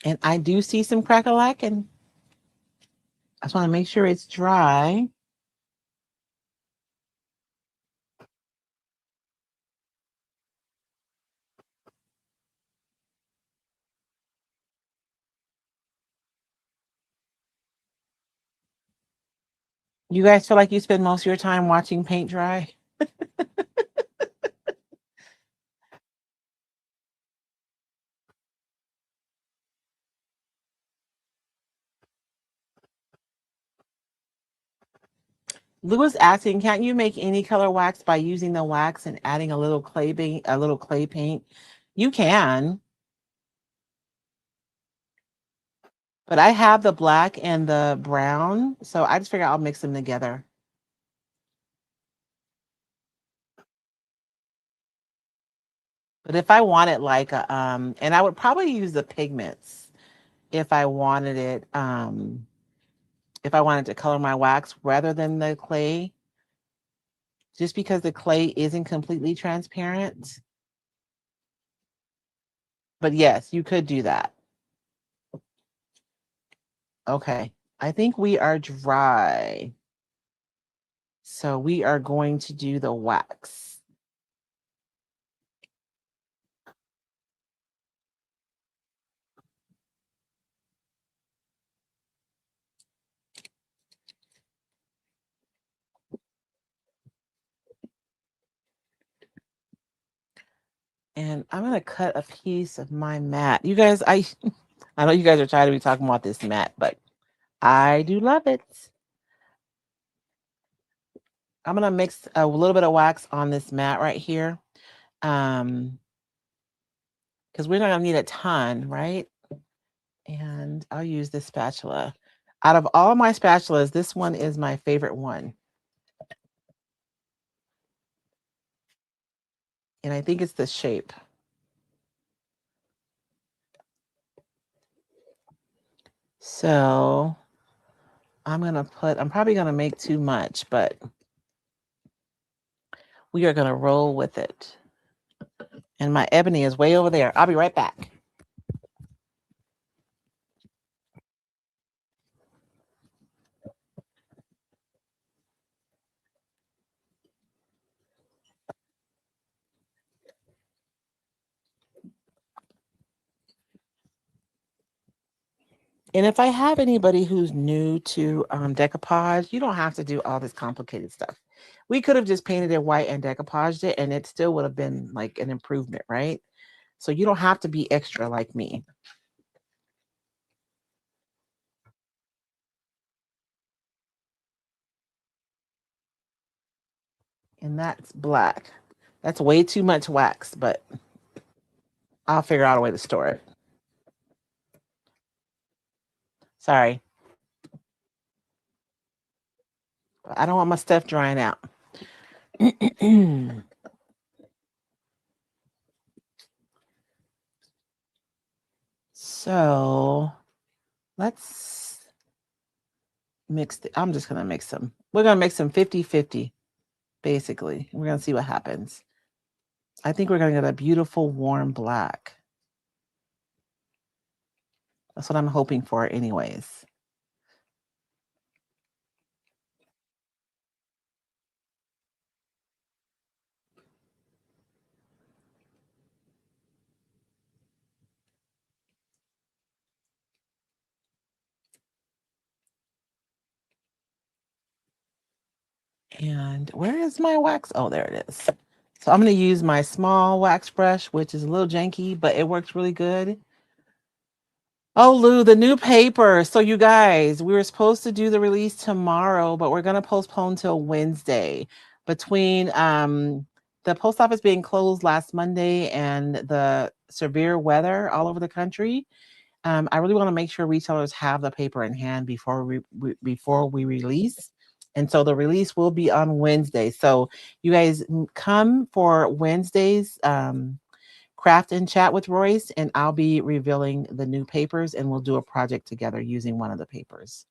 And I do see some crackalack, and I just want to make sure it's dry. You guys feel like you spend most of your time watching paint dry? Lou was asking, can't you make any color wax by using the wax and adding a little clay paint? You can, but I have the black and the brown, so I just figure I'll mix them together. But if I wanted like a and I would probably use the pigments if I wanted it if I wanted to color my wax rather than the clay, just because the clay isn't completely transparent. But yes, you could do that. Okay. I think we are dry. So we are going to do the wax. And I'm going to cut a piece of my mat. You guys, I know you guys are tired of me talking about this mat, but I do love it. I'm going to mix a little bit of wax on this mat right here. Because we're not going to need a ton, right? And I'll use this spatula. Out of all my spatulas, this one is my favorite one. And I think it's the shape. So I'm probably going to make too much, but we are going to roll with it. And my ebony is way over there. I'll be right back. And if I have anybody who's new to decoupage, you don't have to do all this complicated stuff. We could have just painted it white and decoupaged it, and it still would have been like an improvement, right? So you don't have to be extra like me. And that's black. That's way too much wax, but I'll figure out a way to store it. Sorry. I don't want my stuff drying out. So let's I'm just going to mix them. We're going to mix them 50-50, basically. We're going to see what happens. I think we're going to get a beautiful warm black. That's what I'm hoping for anyways. And where is my wax? Oh, there it is. So I'm going to use my small wax brush, which is a little janky, but it works really good. Oh, Lou, the new paper. So you guys, we were supposed to do the release tomorrow, but we're going to postpone till Wednesday. Between the post office being closed last Monday and the severe weather all over the country, I really want to make sure retailers have the paper in hand before we release. And so the release will be on Wednesday. So you guys come for Wednesday's craft and chat with Royce, and I'll be revealing the new papers, and we'll do a project together using one of the papers.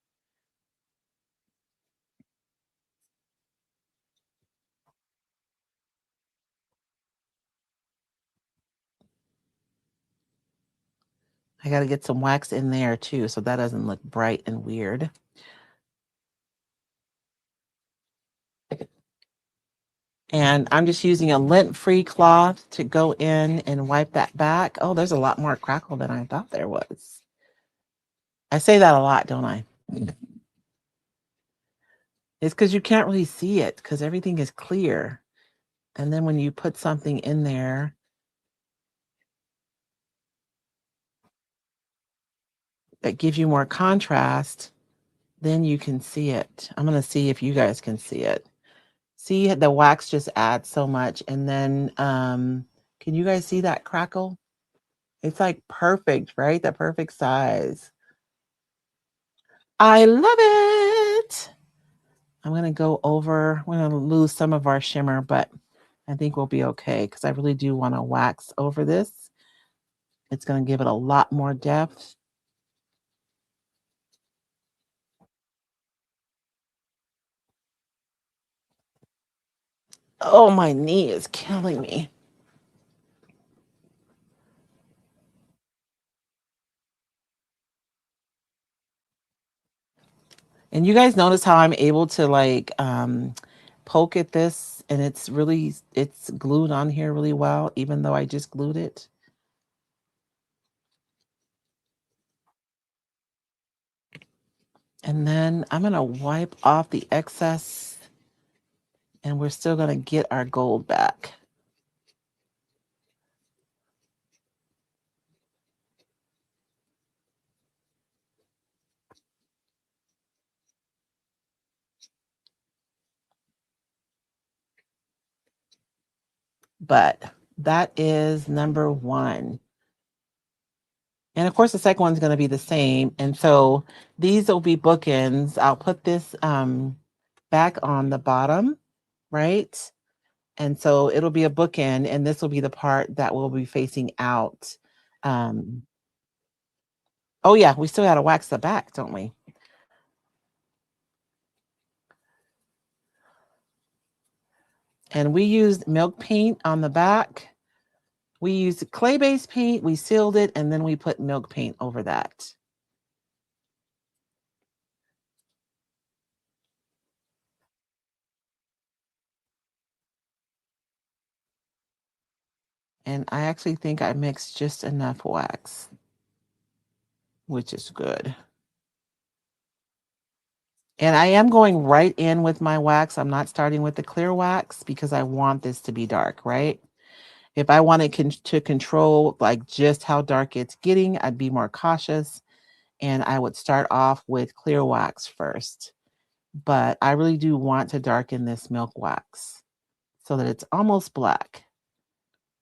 I got to get some wax in there too, so that doesn't look bright and weird. And I'm just using a lint-free cloth to go in and wipe that back. Oh, there's a lot more crackle than I thought there was. I say that a lot, don't I? It's because you can't really see it because everything is clear. And then when you put something in there that gives you more contrast, then you can see it. I'm going to see if you guys can see it. See, the wax just adds so much. And then, can you guys see that crackle? It's like perfect, right? The perfect size. I love it. I'm going to go over, we're going to lose some of our shimmer, but I think we'll be okay because I really do want to wax over this. It's going to give it a lot more depth. Oh, my knee is killing me. And you guys notice how I'm able to like poke at this and it's glued on here really well, even though I just glued it. And then I'm gonna wipe off the excess and we're still gonna get our gold back. But that is number one. And of course, the second one's going to be the same. And so these will be bookends. I'll put this back on the bottom, right? And so it'll be a bookend, and this will be the part that will be facing out. Um, oh, yeah, we still got to wax the back, don't we? And we used milk paint on the back. We used clay-based paint, we sealed it, and then we put milk paint over that. And I actually think I mixed just enough wax, which is good. And I am going right in with my wax. I'm not starting with the clear wax because I want this to be dark, right? If I wanted to control like just how dark it's getting, I'd be more cautious and I would start off with clear wax first. But I really do want to darken this milk wax so that it's almost black.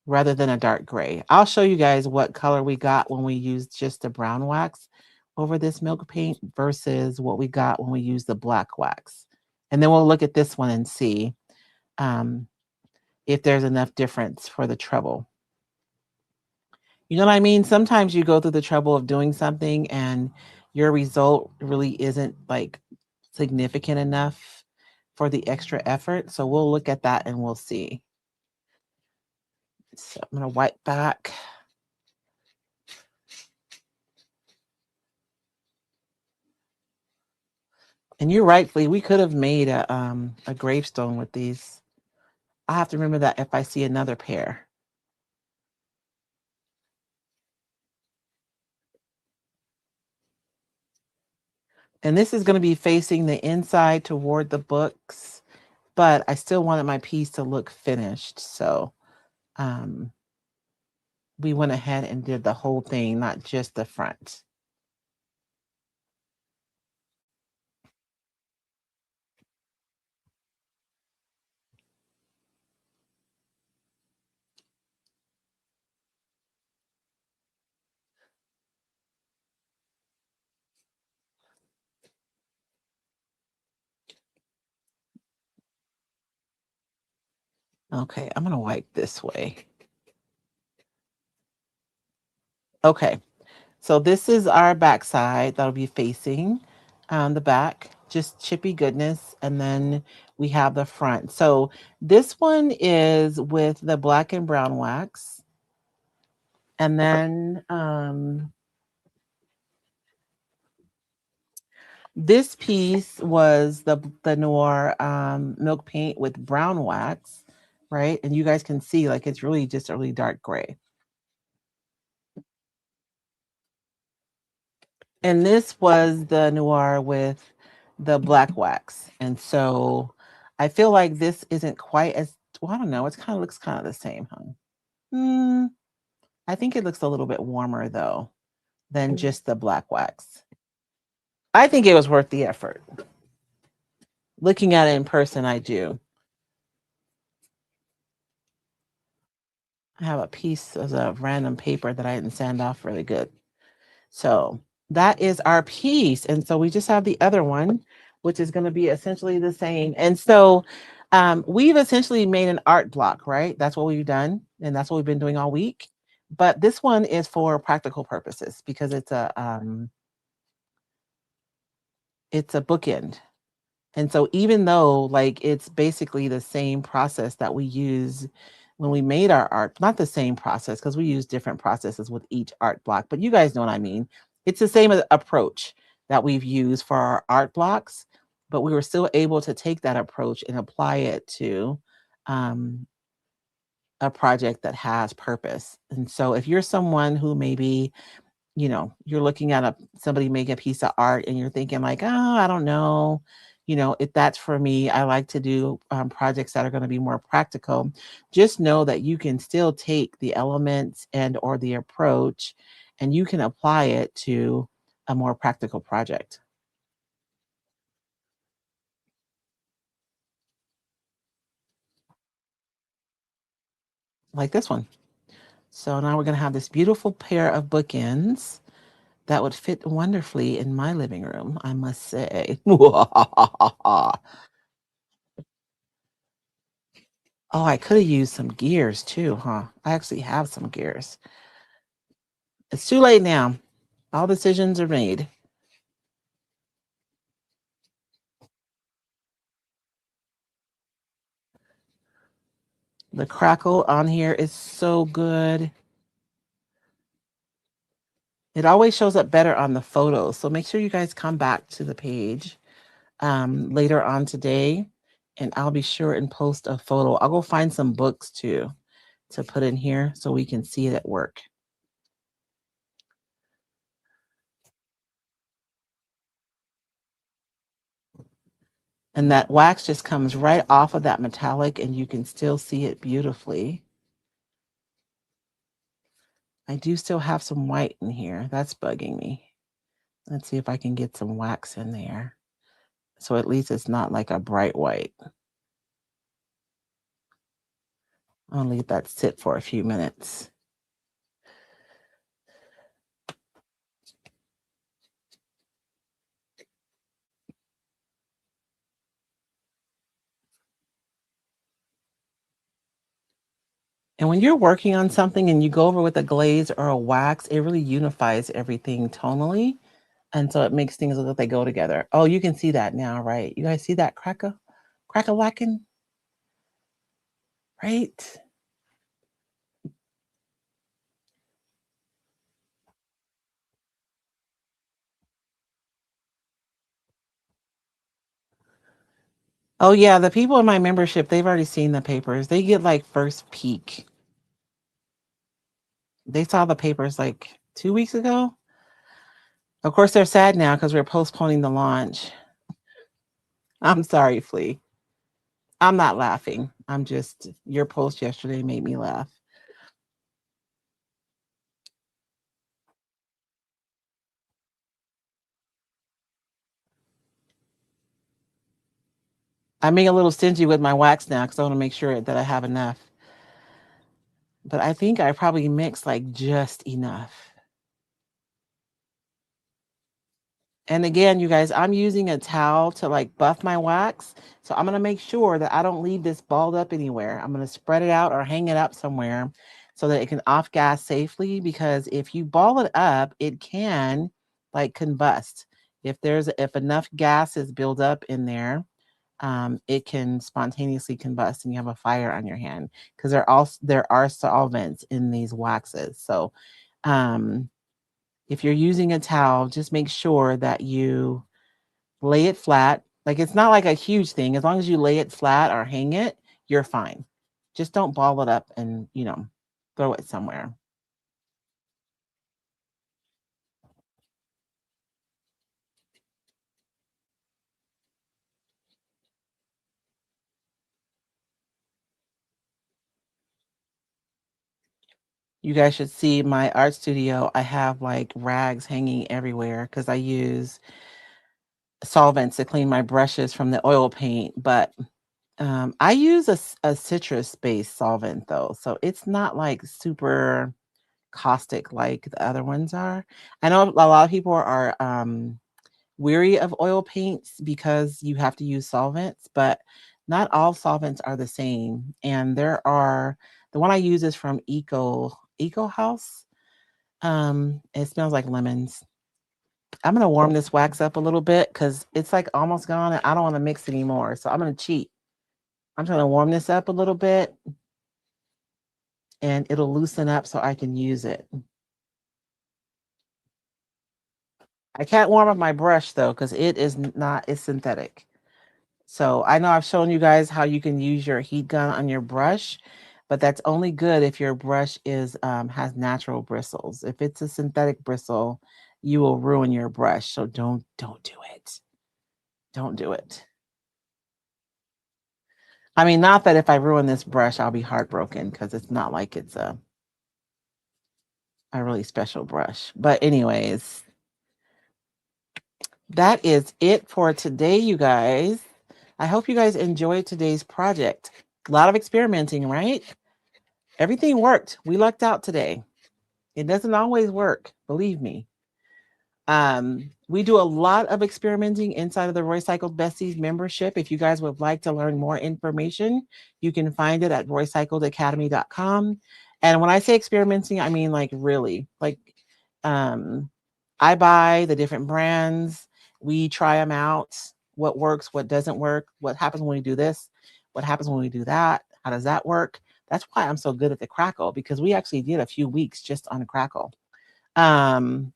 rather than a dark gray. I'll show you guys what color we got when we used just the brown wax over this milk paint versus what we got when we used the black wax. And then we'll look at this one and see um, if there's enough difference for the treble. You know what I mean? Sometimes you go through the trouble of doing something and your result really isn't like significant enough for the extra effort. So we'll look at that and we'll see. So I'm going to wipe back. And you're right, Lee. We could have made a gravestone with these. I have to remember that if I see another pair. And this is going to be facing the inside toward the books, but I still wanted my piece to look finished. So um, we went ahead and did the whole thing, not just the front. Okay, I'm going to wipe this way. Okay, so this is our back side that'll be facing the back, just chippy goodness. And then we have the front. So this one is with the black and brown wax. And then this piece was the noir milk paint with brown wax, right? And you guys can see like it's really just a really dark gray. And this was the noir with the black wax. And so I feel like this isn't quite as well, I don't know. It kind of looks kind of the same, huh? Hmm, I think it looks a little bit warmer though than just the black wax. I think it was worth the effort. Looking at it in person, I do. I have a piece of a random paper that I didn't sand off really good. So that is our piece. And so we just have the other one, which is going to be essentially the same. And so we've essentially made an art block, right? That's what we've done. And that's what we've been doing all week. But this one is for practical purposes because it's a bookend. And so even though like it's basically the same process that we use when we made our art, not the same process because we use different processes with each art block, but you guys know what I mean. It's the same approach that we've used for our art blocks, but we were still able to take that approach and apply it to um, a project that has purpose. And so if you're someone who maybe you're looking at somebody make a piece of art and you're thinking like, oh, I don't know, if that's for me, I like to do projects that are going to be more practical. Just know that you can still take the elements and or the approach and you can apply it to a more practical project like this one. So now we're going to have this beautiful pair of bookends that would fit wonderfully in my living room, I must say. Oh, I could have used some gears too, huh? I actually have some gears. It's too late now. All decisions are made. The crackle on here is so good. It always shows up better on the photos. So make sure you guys come back to the page later on today and I'll be sure and post a photo. I'll go find some books too to put in here so we can see it at work. And that wax just comes right off of that metallic and you can still see it beautifully. I do still have some white in here. That's bugging me. Let's see if I can get some wax in there. So at least it's not like a bright white. I'll leave that sit for a few minutes. And when you're working on something and you go over with a glaze or a wax, it really unifies everything tonally. And so it makes things look like they go together. Oh, you can see that now, right? You guys see that crack-a-lackin', right? Oh yeah, the people in my membership, they've already seen the papers. They get like first peek. They saw the papers like 2 weeks ago. Of course, they're sad now because we're postponing the launch. I'm sorry, Flea. I'm not laughing. I'm just, your post yesterday made me laugh. I'm being a little stingy with my wax now because I want to make sure that I have enough. But I think I probably mixed like just enough. And again, you guys, I'm using a towel to like buff my wax. So I'm going to make sure that I don't leave this balled up anywhere. I'm going to spread it out or hang it up somewhere so that it can off gas safely. Because if you ball it up, it can like combust. If enough gas is built up in there, it can spontaneously combust and you have a fire on your hand because there are solvents in these waxes. So um, if you're using a towel, just make sure that you lay it flat. Like it's not like a huge thing. As long as you lay it flat or hang it, you're fine. Just don't ball it up and, throw it somewhere. You guys should see my art studio. I have like rags hanging everywhere because I use solvents to clean my brushes from the oil paint. But I use a citrus based solvent though. So it's not like super caustic like the other ones are. I know a lot of people are weary of oil paints because you have to use solvents, but not all solvents are the same. And the one I use is from Eco House. It smells like lemons. I'm gonna warm this wax up a little bit because it's like almost gone and I don't want to mix anymore. So I'm gonna cheat. I'm trying to warm this up a little bit and it'll loosen up so I can use it. I can't warm up my brush though because it's synthetic. So I know I've shown you guys how you can use your heat gun on your brush, but that's only good if your brush has natural bristles. If it's a synthetic bristle, you will ruin your brush. So don't do it. Don't do it. I mean, not that if I ruin this brush, I'll be heartbroken because it's not like it's a really special brush. But anyways, that is it for today, you guys. I hope you guys enjoyed today's project. A lot of experimenting, right? Everything worked. We lucked out today. It doesn't always work, believe me. We do a lot of experimenting inside of the Roycycled Besties membership. If you guys would like to learn more information, you can find it at roycycledacademy.com. And when I say experimenting, I mean like really, like um, I buy the different brands, we try them out, what works, what doesn't work, what happens when we do this, what happens when we do that, how does that work? That's why I'm so good at the crackle because we actually did a few weeks just on a crackle. Um,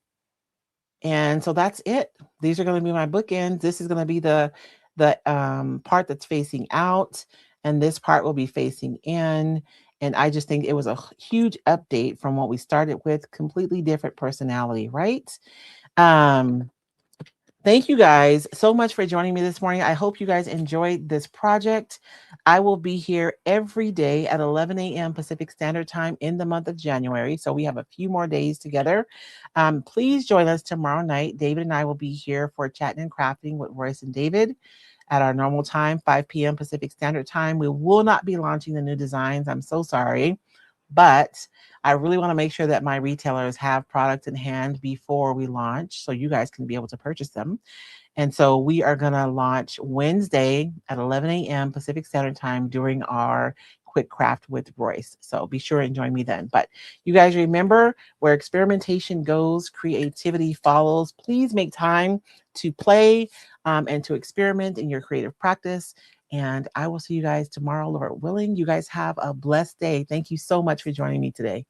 and so that's it. These are going to be my bookends. This is going to be the part that's facing out, and this part will be facing in. And I just think it was a huge update from what we started with. Completely different personality, right? Um, Thank you guys so much for joining me this morning. I hope you guys enjoyed this project. I will be here every day at 11 a.m. Pacific Standard Time in the month of January. So we have a few more days together. Please join us tomorrow night. David and I will be here for chatting and crafting with Royce and David. at our normal time, 5 p.m. Pacific Standard Time. We will not be launching the new designs. I'm so sorry. But I really want to make sure that my retailers have product in hand before we launch so you guys can be able to purchase them. And so we are going to launch Wednesday at 11 a.m. Pacific Standard Time during our quick craft with Royce. So be sure and join me then. But you guys remember, where experimentation goes, creativity follows. Please make time to play and to experiment in your creative practice. And I will see you guys tomorrow, Lord willing. You guys have a blessed day. Thank you so much for joining me today.